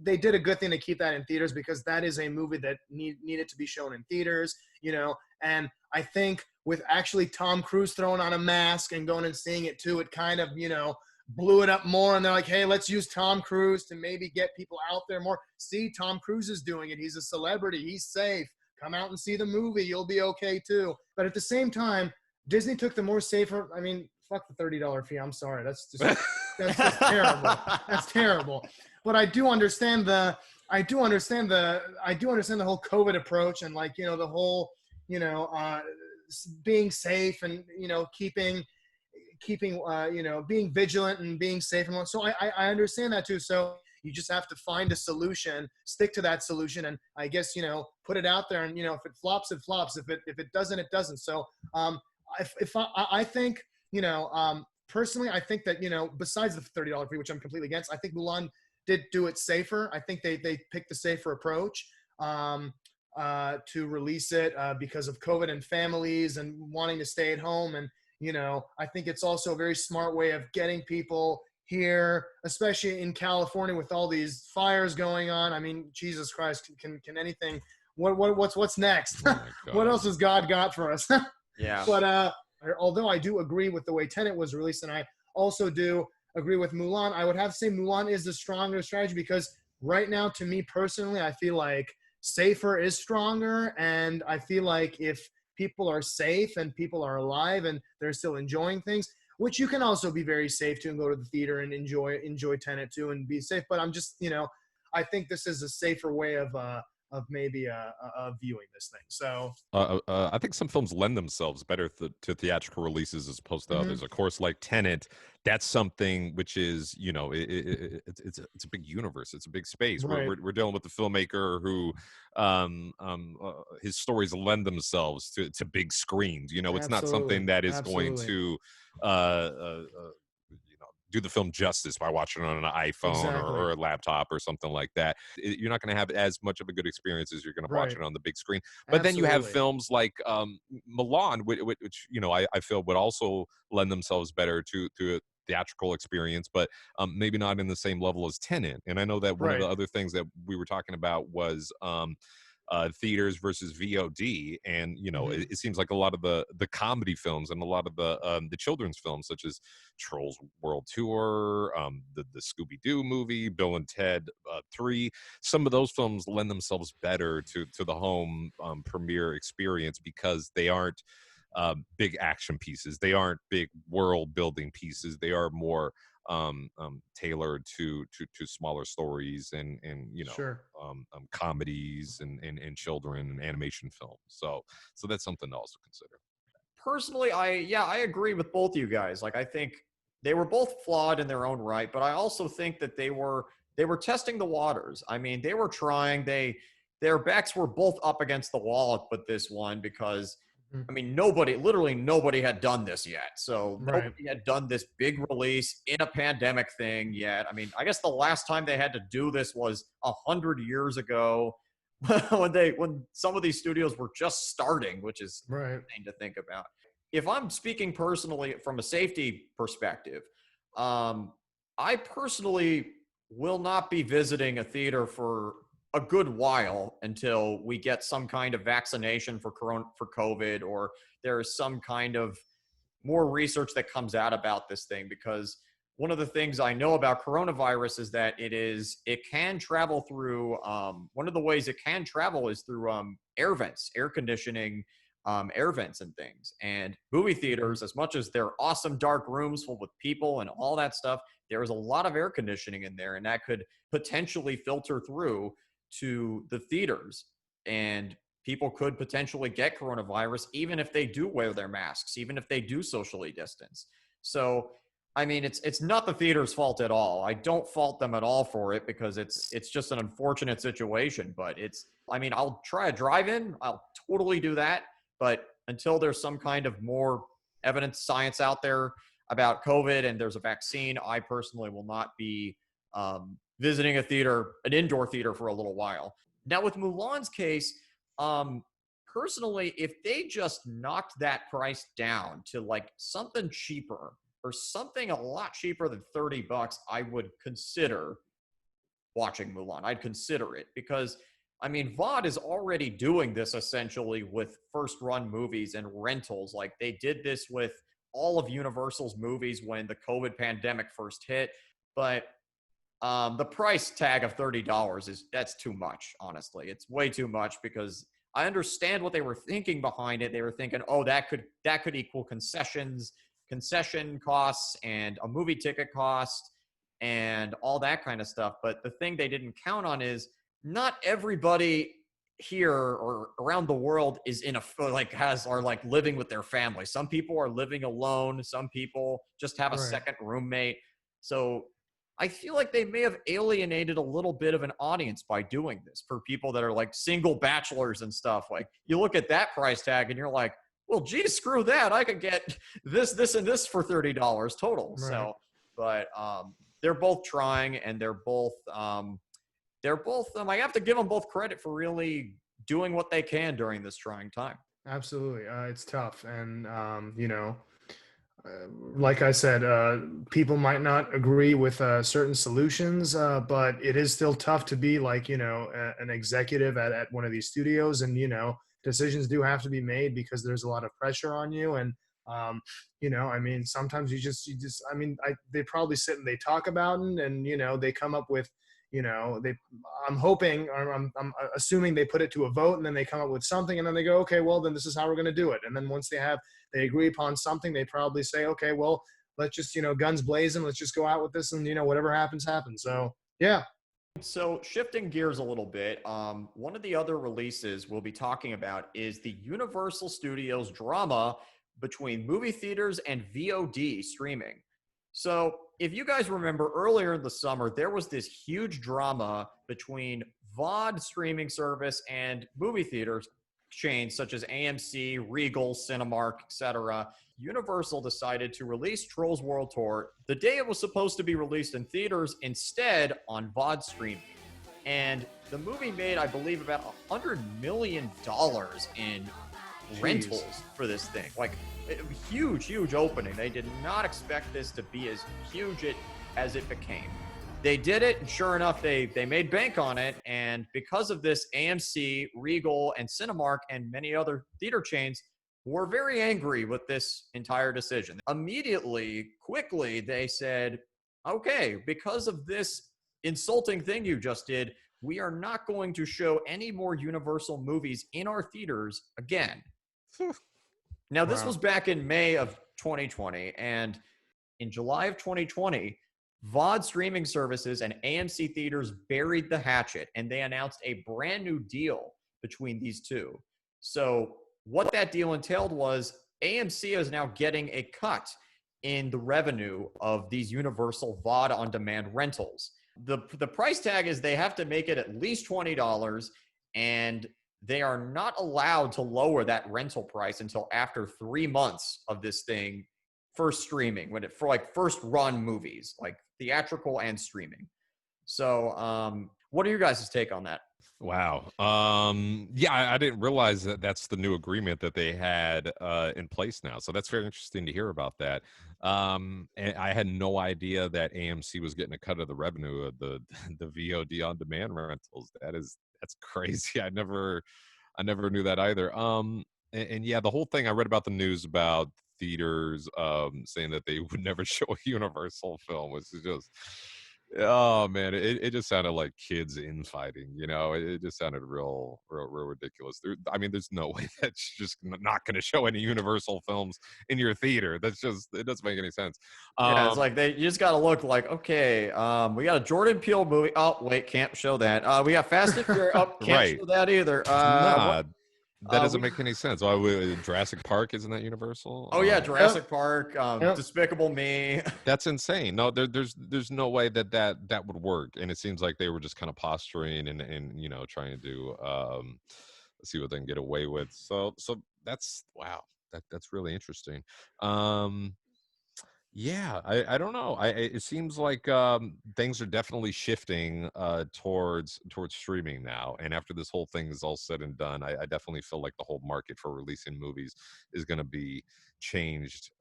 Speaker 1: they did a good thing to keep that in theaters because that is a movie that needed to be shown in theaters, you know. And I think with actually Tom Cruise throwing on a mask and going and seeing it too, it kind of, you know, blew it up more. And they're like, hey, let's use Tom Cruise to maybe get people out there more. See, Tom Cruise is doing it. He's a celebrity. He's safe. Come out and see the movie. You'll be okay too. But at the same time, Disney took the more safer. I mean, fuck the $30 fee. I'm sorry. That's just terrible. That's terrible. But I do understand the whole COVID approach and like, you know, the whole, you know, being safe and, you know, keeping you know, being vigilant and being safe. And so I understand that too. So you just have to find a solution, stick to that solution. And I guess, you know, put it out there and, you know, if it flops, it flops. If it doesn't, it doesn't. So I think, you know, personally, I think that, you know, besides the $30 fee, which I'm completely against, I think Mulan did do it safer. I think they picked the safer approach to release it because of COVID and families and wanting to stay at home. And, you know, I think it's also a very smart way of getting people here, especially in California with all these fires going on. I mean, Jesus Christ, can anything? What's next?
Speaker 3: Oh my
Speaker 1: What
Speaker 3: God.
Speaker 1: else has God got for us?
Speaker 2: Yeah.
Speaker 1: But although I do agree with the way Tenet was released, and I also do agree with Mulan, I would have to say Mulan is the stronger strategy because right now, to me personally, I feel like safer is stronger, and I feel like if people are safe and people are alive and they're still enjoying things, which you can also be very safe to and go to the theater and enjoy Tenet too and be safe. But I'm just, I think this is a safer way of maybe viewing this thing. So
Speaker 3: I think some films lend themselves better to theatrical releases as opposed to
Speaker 1: mhm.
Speaker 3: others. Of course, like Tenet, that's something which is, it's a big universe. It's a big space. We're,
Speaker 1: Right,
Speaker 3: we're, we're dealing with a filmmaker who, his stories lend themselves to big screens. It's not something
Speaker 1: absolutely,
Speaker 3: that is going
Speaker 1: absolutely,
Speaker 3: to, uh, uh, do the film justice by watching it on an iPhone
Speaker 1: exactly,
Speaker 3: or a laptop or something like that. You're not going to have as much of a good experience as you're going to watch
Speaker 1: right,
Speaker 3: it on the big screen. But then you have
Speaker 1: absolutely,
Speaker 3: films like Milan, which I feel would also lend themselves better to a theatrical experience, but maybe not in the same level as Tenet. And I know that one of
Speaker 1: right,
Speaker 3: the other things that we were talking about was theaters versus VOD, and
Speaker 1: hmm
Speaker 3: it seems like a lot of the comedy films and a lot of the children's films, such as Trolls World Tour, the Scooby Doo movie, Bill and Ted 3. Some of those films lend themselves better to the home premiere experience because they aren't big action pieces. They aren't big world building pieces. They are more tailored to smaller stories and
Speaker 1: sure.
Speaker 3: comedies and children and animation films. So that's something to also consider.
Speaker 2: Personally, I agree with both you guys. Like, I think they were both flawed in their own right, but I also think that they were testing the waters. I mean, they were trying. Their backs were both up against the wall with this one because,
Speaker 1: Mhm.
Speaker 2: I mean, literally nobody had done this yet. So
Speaker 1: Right,
Speaker 2: nobody had done this big release in a pandemic thing yet. I mean, I guess the last time they had to do this was 100 years ago when some of these studios were just starting, which is
Speaker 1: right,
Speaker 2: insane to think about. If I'm speaking personally from a safety perspective, I personally will not be visiting a theater for a good while until we get some kind of vaccination for COVID, or there is some kind of more research that comes out about this thing. Because one of the things I know about coronavirus is that it can travel through one of the ways it can travel is through air vents, air conditioning, air vents and things. And movie
Speaker 1: mhm.
Speaker 2: theaters, as much as they're awesome dark rooms full with people and all that stuff, there is a lot of air conditioning in there, and that could potentially filter through to the theaters, and people could potentially get coronavirus even if they do wear their masks, even if they do socially distance. So, I mean, it's not the theater's fault at all. I don't fault them at all for it because it's just an unfortunate situation. But I mean, I'll try a drive-in. I'll totally do that. But until there's some kind of more evidence, science out there about COVID and there's a vaccine, I personally will not be visiting an indoor theater for a little while. Now, with Mulan's case, um, personally, if they just knocked that price down to like something cheaper or something a lot cheaper than $30, I would consider watching Mulan. I'd consider it because, I mean, VOD is already doing this essentially with first run movies and rentals. Like, they did this with all of Universal's movies when the COVID pandemic first hit. But the price tag of $30 that's too much, honestly. It's way too much because I understand what they were thinking behind it. They were thinking, oh, that could equal concession costs and a movie ticket cost and all that kind of stuff. But the thing they didn't count on is not everybody here or around the world is are like living with their family. Some people are living alone. Some people just have a
Speaker 1: Right.
Speaker 2: second roommate. So I feel like they may have alienated a little bit of an audience by doing this for people that are like single bachelors and stuff. Like, you look at that price tag and you're like, well, geez, screw that. I could get this, and this for $30 total.
Speaker 1: Right.
Speaker 2: So, but they're both trying, and I have to give them both credit for really doing what they can during this trying time.
Speaker 1: Absolutely. It's tough. And, Like I said, people might not agree with certain solutions, but it is still tough to be like, an executive at one of these studios. And, decisions do have to be made because there's a lot of pressure on you. And, I mean, sometimes they probably sit and they talk about it and, they come up with, I'm hoping, or I'm assuming they put it to a vote and then they come up with something and then they go, okay, well, then this is how we're going to do it. And then once they agree upon something, they probably say, okay, well, let's just, guns blazing, let's just go out with this and, whatever happens, happens. So, yeah.
Speaker 2: So shifting gears a little bit, one of the other releases we'll be talking about is the Universal Studios drama between movie theaters and VOD streaming. So if you guys remember earlier in the summer, there was this huge drama between VOD streaming service and movie theaters chains such as AMC, Regal, Cinemark, etc. Universal decided to release Trolls World Tour the day it was supposed to be released in theaters, instead on VOD streaming. And the movie made, I believe, about $100 million in rentals for this thing. Like, a huge opening. They did not expect this to be as huge as it became. They did it, and sure enough, they made bank on it. And because of this, AMC, Regal, and Cinemark, and many other theater chains were very angry with this entire decision. Immediately, quickly, they said, okay, because of this insulting thing you just did, we are not going to show any more Universal movies in our theaters again. Now, this was back in May of 2020, and in July of 2020, VOD streaming services and AMC theaters buried the hatchet, and they announced a brand new deal between these two. So what that deal entailed was AMC is now getting a cut in the revenue of these Universal VOD on-demand rentals. The price tag is they have to make it at least $20, and they are not allowed to lower that rental price until after 3 months of this thing first streaming, for like first run movies, like theatrical and streaming. So what are your guys' take on that?
Speaker 3: Wow. Yeah, I didn't realize that that's the new agreement that they had in place now. So that's very interesting to hear about that. And I had no idea that AMC was getting a cut of the revenue of the the VOD on demand rentals. That's crazy. I never knew that either. And yeah, the whole thing I read about the news about theaters saying that they would never show a Universal film was just, oh man, it just sounded like kids infighting. It just sounded real ridiculous. I mean, there's no way that's just not going to show any Universal films in your theater. It doesn't make any sense.
Speaker 2: Yeah, it's like you just got to look like, okay, we got a Jordan Peele movie. Oh wait, can't show that. We got Fast and Furious. Oh, can't
Speaker 3: Right.
Speaker 2: show that either.
Speaker 3: Nah, that doesn't make any sense. Jurassic Park, isn't that Universal?
Speaker 2: Oh yeah, Jurassic Park, Despicable Me.
Speaker 3: That's insane. No, there's no way that would work. And it seems like they were just kind of posturing and trying to do see what they can get away with. So that's, wow. That's really interesting. Yeah, I don't know. It seems like things are definitely shifting towards streaming now. And after this whole thing is all said and done, I definitely feel like the whole market for releasing movies is going to be changed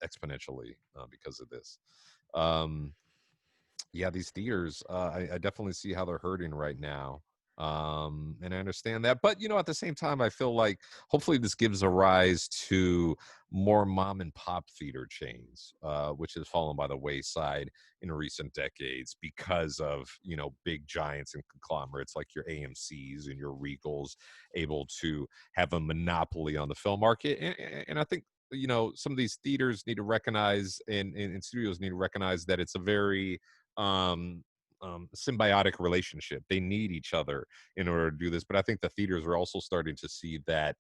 Speaker 3: exponentially because of this. Yeah, these theaters, I definitely see how they're hurting right now. And I understand that. But, at the same time, I feel like hopefully this gives a rise to more mom and pop theater chains, which has fallen by the wayside in recent decades because of, big giants and conglomerates like your AMCs and your Regals able to have a monopoly on the film market. And I think, some of these theaters need to recognize and studios need to recognize that it's a very symbiotic relationship. They need each other in order to do this. But I think the theaters are also starting to see that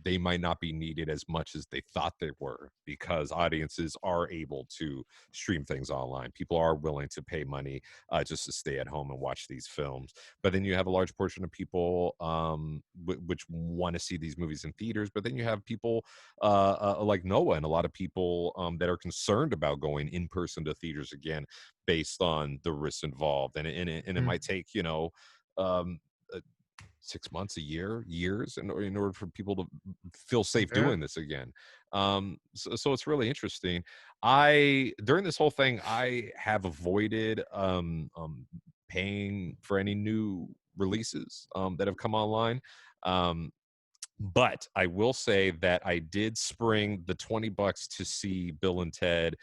Speaker 3: they might not be needed as much as they thought they were, because audiences are able to stream things online. People are willing to pay money just to stay at home and watch these films. But then you have a large portion of people which want to see these movies in theaters. But then you have people like Noah and a lot of people that are concerned about going in person to theaters again based on the risks involved. And it might take, 6 months, a year, years, in order for people to feel safe
Speaker 1: Yeah.
Speaker 3: doing this again. So it's really interesting. During this whole thing, I have avoided paying for any new releases that have come online. Um, but I will say that I did spring the $20 to see Bill and Ted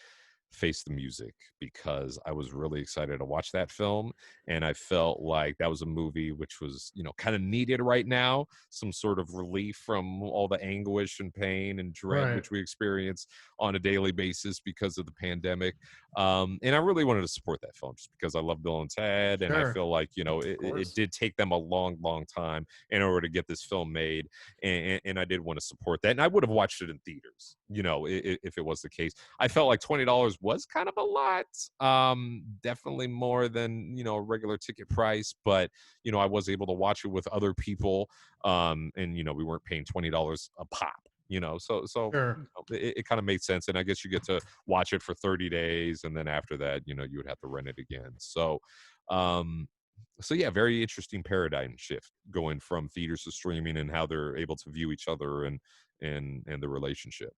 Speaker 3: Face the Music, because I was really excited to watch that film, and I felt like that was a movie which was, kind of needed right now, some sort of relief from all the anguish and pain and dread
Speaker 1: Right.
Speaker 3: which we experience on a daily basis because of the pandemic. And I really wanted to support that film just because I love Bill and Ted, and I
Speaker 1: Sure.
Speaker 3: feel like,
Speaker 1: Of
Speaker 3: it
Speaker 1: course.
Speaker 3: did take them a long, long time in order to get this film made, and I did want to support that, and I would have watched it in theaters, if it was the case. I felt like $20 was kind of a lot, definitely more than a regular ticket price, but I was able to watch it with other people, and we weren't paying $20 a pop.
Speaker 1: Sure.
Speaker 3: It kind of made sense, and I guess you get to watch it for 30 days, and then after that, you would have to rent it again. Um, so yeah, very interesting paradigm shift going from theaters to streaming, and how they're able to view each other and the relationship.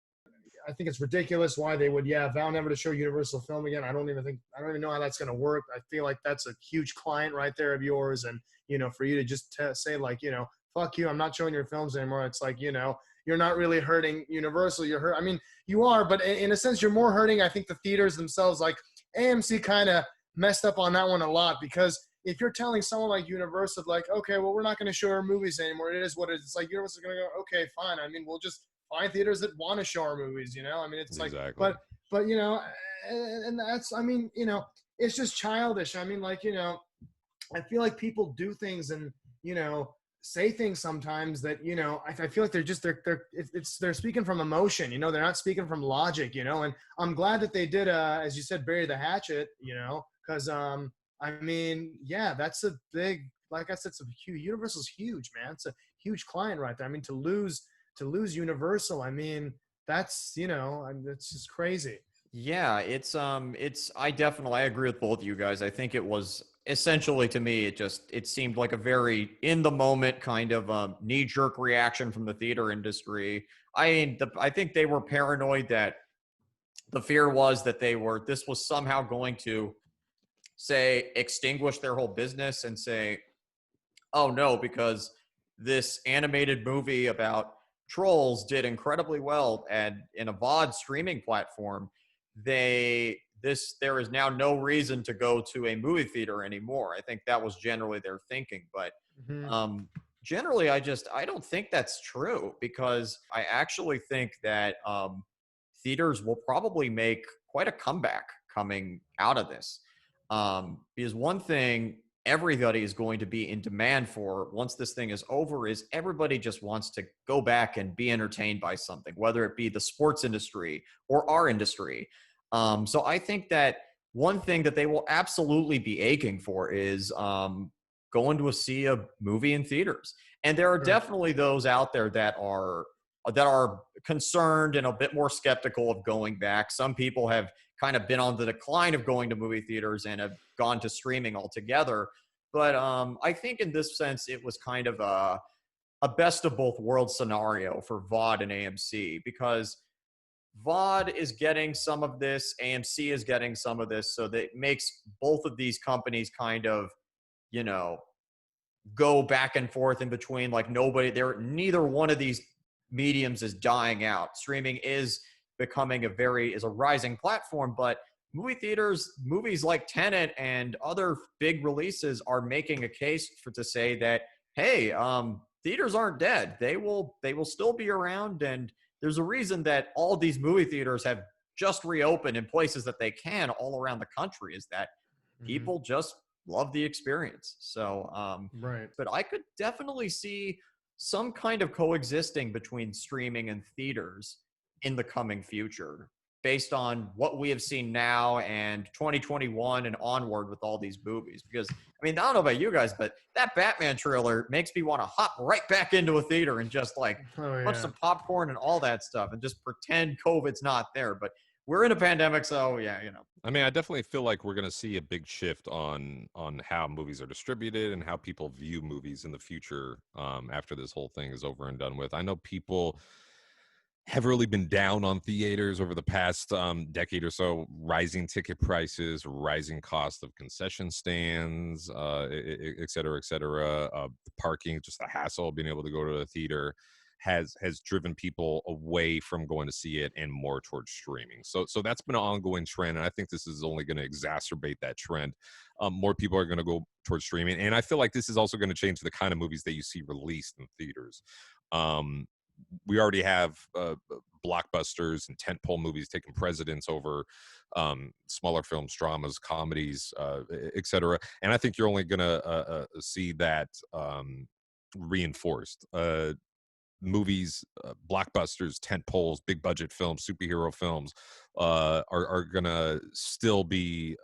Speaker 1: I think it's ridiculous why they would, vow never to show Universal Film again. I don't even know how that's going to work. I feel like that's a huge client right there of yours. And, for you to just say like, fuck you, I'm not showing your films anymore. It's like, you're not really hurting Universal. I mean, you are, but in a sense, you're more hurting, I think, the theaters themselves. Like AMC kind of messed up on that one a lot, because if you're telling someone like Universal, like, okay, well, we're not going to show our movies anymore. It is what it is. It's like Universal's going to go, okay, fine. I mean, we'll just find theaters that want to show our movies, I mean, it's like,
Speaker 3: Exactly.
Speaker 1: but, and that's, I mean, it's just childish. I mean, like, I feel like people do things and, say things sometimes that, I feel like they're speaking from emotion, they're not speaking from logic, and I'm glad that they did, as you said, bury the hatchet, because, I mean, yeah, that's a big, like I said, it's a huge, Universal's huge, man. It's a huge client right there. I mean, to lose Universal, I mean, that's, it's just crazy.
Speaker 2: Yeah, I agree with both of you guys. I think it was essentially, to me, it seemed like a very in the moment kind of knee jerk reaction from the theater industry. I think they were paranoid that the fear was that this was somehow going to say extinguish their whole business and say, oh no, because this animated movie about trolls did incredibly well and in a VOD streaming platform, there is now no reason to go to a movie theater anymore. I think that was generally their thinking, but
Speaker 1: Mm-hmm.
Speaker 2: generally, I don't think that's true, because I actually think that theaters will probably make quite a comeback coming out of this. Because one thing everybody is going to be in demand for once this thing is over is everybody just wants to go back and be entertained by something, whether it be the sports industry or our industry. So I think that one thing that they will absolutely be aching for is going to see a movie in theaters. And there are
Speaker 1: Sure.
Speaker 2: definitely those out there that are concerned and a bit more skeptical of going back. Some people have kind of been on the decline of going to movie theaters and have gone to streaming altogether. But I think in this sense, it was kind of a best of both worlds scenario for VOD and AMC, because VOD is getting some of this, AMC is getting some of this. So that makes both of these companies kind of, go back and forth in between. Like neither one of these mediums is dying out. Streaming is becoming is a rising platform, but movies like Tenet and other big releases are making a case to say that, hey, theaters aren't dead. They will still be around, and there's a reason that all these movie theaters have just reopened in places that they can all around the country, is that people just love the experience. So,
Speaker 1: Right.
Speaker 2: but I could definitely see some kind of coexisting between streaming and theaters in the coming future, based on what we have seen now and 2021 and onward with all these movies. Because, I mean, I don't know about you guys, but that Batman trailer makes me want to hop right back into a theater and just like
Speaker 1: Oh,
Speaker 2: punch
Speaker 1: yeah.
Speaker 2: some popcorn and all that stuff and just pretend COVID's not there. But we're in a pandemic, so yeah, you know.
Speaker 3: I mean, I definitely feel like we're going to see a big shift on how movies are distributed and how people view movies in the future after this whole thing is over and done with. I know people have really been down on theaters over the past decade or so. Rising ticket prices, rising cost of concession stands, et cetera, et cetera. Parking, just the hassle of being able to go to a theater has driven people away from going to see it and more towards streaming. So that's been an ongoing trend, and I think this is only going to exacerbate that trend. More people are going to go towards streaming, and I feel like this is also going to change the kind of movies that you see released in theaters. We already have blockbusters and tentpole movies taking precedence over smaller films, dramas, comedies, et cetera. And I think you're only going to see that reinforced. Movies, blockbusters, tent poles, big budget films, superhero films are gonna still be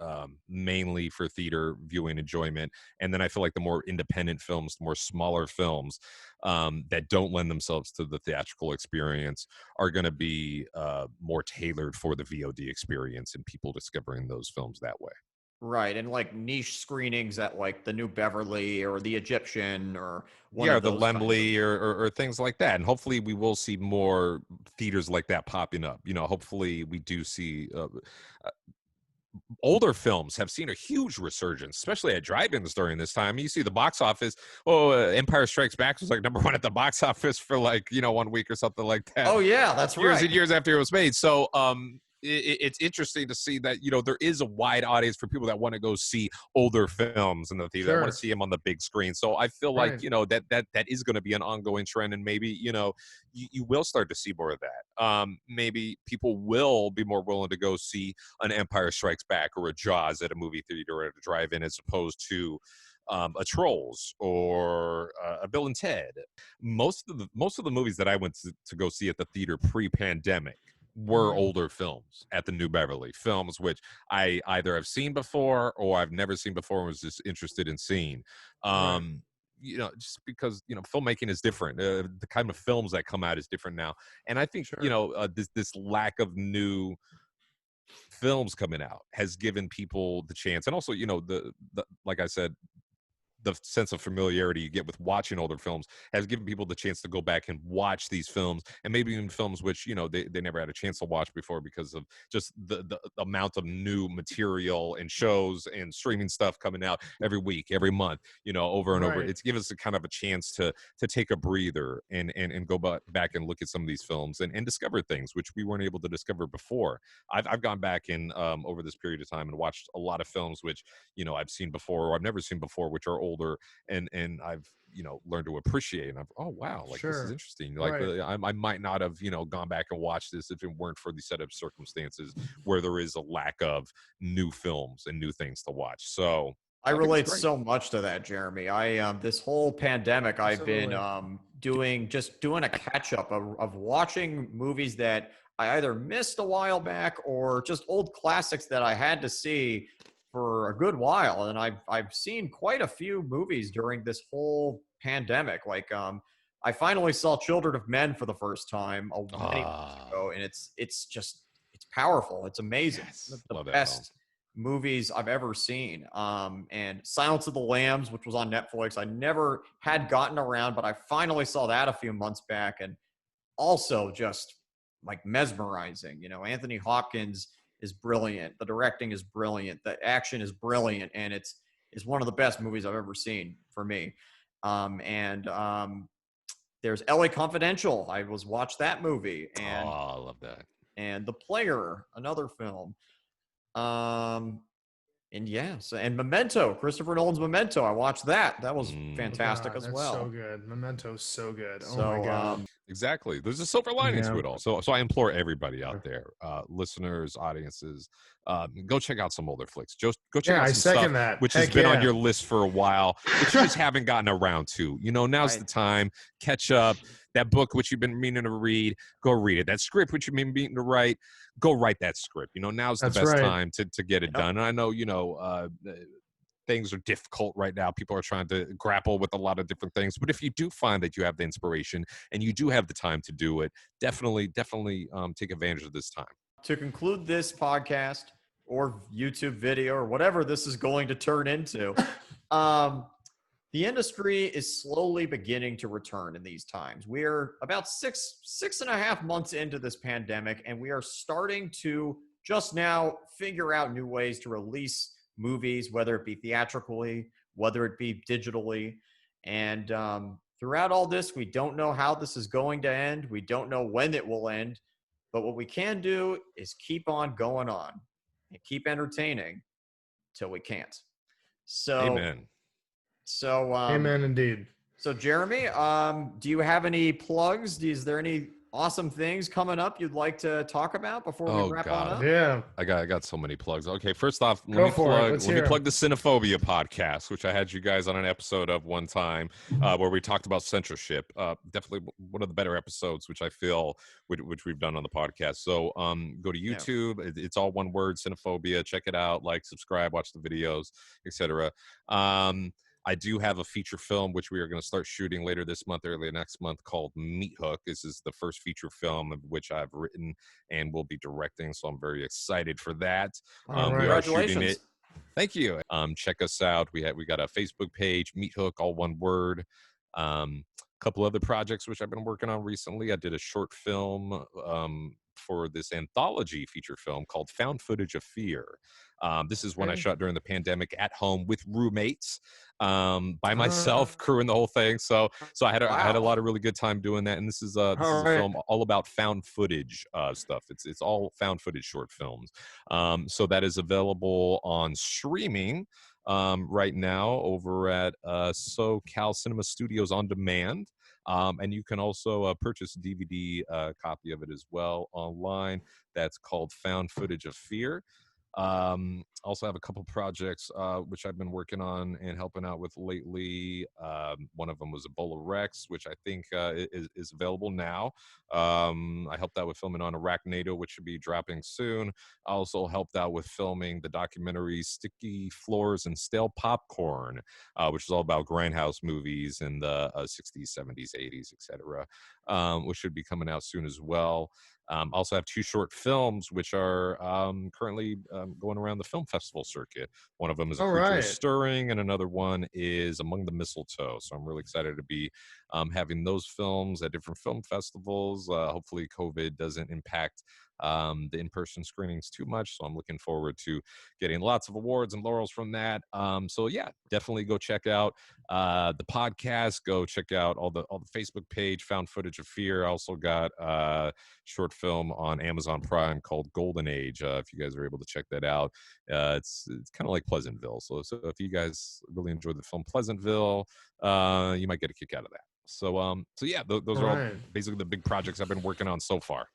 Speaker 3: mainly for theater viewing enjoyment. And then I feel like the more independent films, the more smaller films that don't lend themselves to the theatrical experience are gonna be more tailored for the VOD experience and people discovering those films that way.
Speaker 2: Right, and like niche screenings at like the New Beverly or the Egyptian or one
Speaker 3: Yeah,
Speaker 2: of
Speaker 3: the
Speaker 2: those kinds of.
Speaker 3: Lemley or things like that. And hopefully we will see more theaters like that popping up. You know, hopefully we do see older films have seen a huge resurgence, especially at drive-ins during this time. You see the box office. Oh, Empire Strikes Back was like #1 at the box office for like, 1 week or something like that.
Speaker 2: Oh yeah, that's
Speaker 3: years
Speaker 2: right.
Speaker 3: and years after it was made. So it's interesting to see that there is a wide audience for people that want to go see older films in the theater. That want to see them on the big screen. So I feel like that is going to be an ongoing trend, and maybe you will start to see more of that. Maybe people will be more willing to go see an Empire Strikes Back or a Jaws at a movie theater or at a drive-in as opposed to a Trolls or a Bill and Ted. Most of the movies that I went to go see at the theater pre-pandemic were older films at the New Beverly, films which I either have seen before or I've never seen before and was just interested in seeing. Just because filmmaking is different. The kind of films that come out is different now, and I think this lack of new films coming out has given people the chance, and also the like I said, the sense of familiarity you get with watching older films has given people the chance to go back and watch these films, and maybe even films which they never had a chance to watch before because of just the amount of new material and shows and streaming stuff coming out every week, every month, over and over. It's given us a kind of a chance to take a breather and go back and look at some of these films and discover things which we weren't able to discover before. I've gone back and over this period of time and watched a lot of films which I've seen before or I've never seen before, which are older, and I've learned to appreciate, and oh wow, like this is interesting. Like I might not have gone back and watched this if it weren't for the set of circumstances where there is a lack of new films and new things to watch. So
Speaker 2: I relate so much to that, Jeremy. I this whole pandemic I've been doing a catch up of watching movies that I either missed a while back or just old classics that I had to see for a good while. And I've seen quite a few movies during this whole pandemic. Like I finally saw Children of Men for the first time many months ago, and it's powerful. It's amazing. The best movies I've ever seen. And Silence of the Lambs, which was on Netflix, I never had gotten around, but I finally saw that a few months back, and also just like mesmerizing. Anthony Hopkins is brilliant. The directing is brilliant. The action is brilliant, and it's one of the best movies I've ever seen for me. There's LA Confidential. I watched that movie, and
Speaker 3: I love that.
Speaker 2: And The Player, another film. And Memento, Christopher Nolan's Memento. I watched that. That was fantastic as well.
Speaker 1: So good. Memento's so good. Oh my god.
Speaker 3: Exactly. There's a silver lining to it all. So I implore everybody out there, listeners, audiences, go check out some older flicks. Go check out some stuff which has been on your list for a while, which you just haven't gotten around to. Now's the time. Catch up. That book which you've been meaning to read, go read it. That script which you've been meaning to write, go write that script. Now's the best time to get it done. And I know, things are difficult right now. People are trying to grapple with a lot of different things. But if you do find that you have the inspiration and you do have the time to do it, definitely take advantage of this time.
Speaker 2: to conclude this podcast or YouTube video or whatever this is going to turn into, the industry is slowly beginning to return in these times. We're about six and a half months into this pandemic, and we are starting to just now figure out new ways to release movies, whether it be theatrically, whether it be digitally. And throughout all this, we don't know how this is going to end. We don't know when it will end. But what we can do is keep on going on and keep entertaining till we can't. So,
Speaker 3: Amen.
Speaker 2: So,
Speaker 1: Amen, indeed.
Speaker 2: So, Jeremy, do you have any plugs? Is there any awesome things coming up you'd like to talk about before we wrap on up?
Speaker 1: Yeah,
Speaker 3: I got so many plugs. Okay, first off,
Speaker 1: Go
Speaker 3: let me
Speaker 1: for it.
Speaker 3: plug
Speaker 1: Let's
Speaker 3: let me
Speaker 1: hear
Speaker 3: plug the CinePhobia podcast, which I had you guys on an episode of one time, where we talked about censorship. Definitely one of the better episodes, which I feel which we've done on the podcast. So go to YouTube. It's all one word, CinePhobia. Check it out. Like, subscribe, watch the videos, etc. I do have a feature film, which we are going to start shooting later this month, early next month, called Meat Hook. This is the first feature film of which I've written and will be directing, so I'm very excited for that.
Speaker 1: All right.
Speaker 3: We are shooting
Speaker 2: Congratulations.
Speaker 3: it. Thank you. Check us out. We got a Facebook page, Meat Hook, all one word. A couple other projects which I've been working on recently. I did a short film for this anthology feature film called Found Footage of Fear. This is one I shot during the pandemic at home with roommates, by myself, crewing the whole thing. So I had a lot of really good time doing that. And this is a film all about found footage stuff. It's all found footage short films. So that is available on streaming right now over at SoCal Cinema Studios On Demand. And you can also purchase a DVD copy of it as well online. That's called Found Footage of Fear. Also have a couple projects which I've been working on and helping out with lately. One of them was Ebola Rex, which I think is available now. I helped out with filming on Arachnado, which should be dropping soon. I also helped out with filming the documentary Sticky Floors and Stale Popcorn, which is all about grindhouse movies in the 60s, 70s, 80s, etc., which should be coming out soon as well. Also have two short films which are currently going around the film festival circuit. One of them is A Creature is Stirring, and another one is Among the Mistletoe. So I'm really excited to be having those films at different film festivals. Hopefully COVID doesn't impact the in-person screenings too much. So I'm looking forward to getting lots of awards and laurels from that. So yeah, definitely go check out the podcast. Go check out all the Facebook page, Found Footage of Fear. I also got a short film on Amazon Prime called Golden Age. If you guys are able to check that out, it's kind of like Pleasantville. So if you guys really enjoyed the film Pleasantville, you might get a kick out of that. So yeah, those are all basically the big projects I've been working on so far.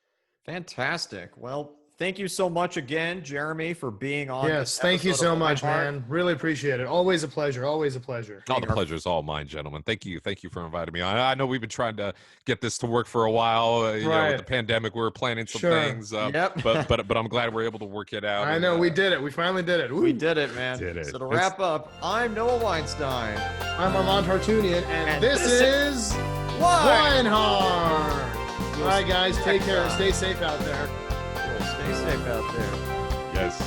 Speaker 2: Fantastic. Well, thank you so much again, Jeremy, for being on.
Speaker 1: Yes, thank you so much, man. Really appreciate it. Always a pleasure. Always a pleasure.
Speaker 3: Oh, the pleasure is all mine, gentlemen. Thank you for inviting me on. I know we've been trying to get this to work for a while. You know, with the pandemic, we were planning some things. But I'm glad we're able to work it out.
Speaker 1: I know we did it. We finally did it. Woo.
Speaker 2: We did it, man. So to wrap up, I'm Noah Weinstein.
Speaker 1: I'm Armand Hartoonian, and this is WeinHart. All right, guys, take care. Stay safe out there.
Speaker 2: Stay safe out there.
Speaker 3: Yes.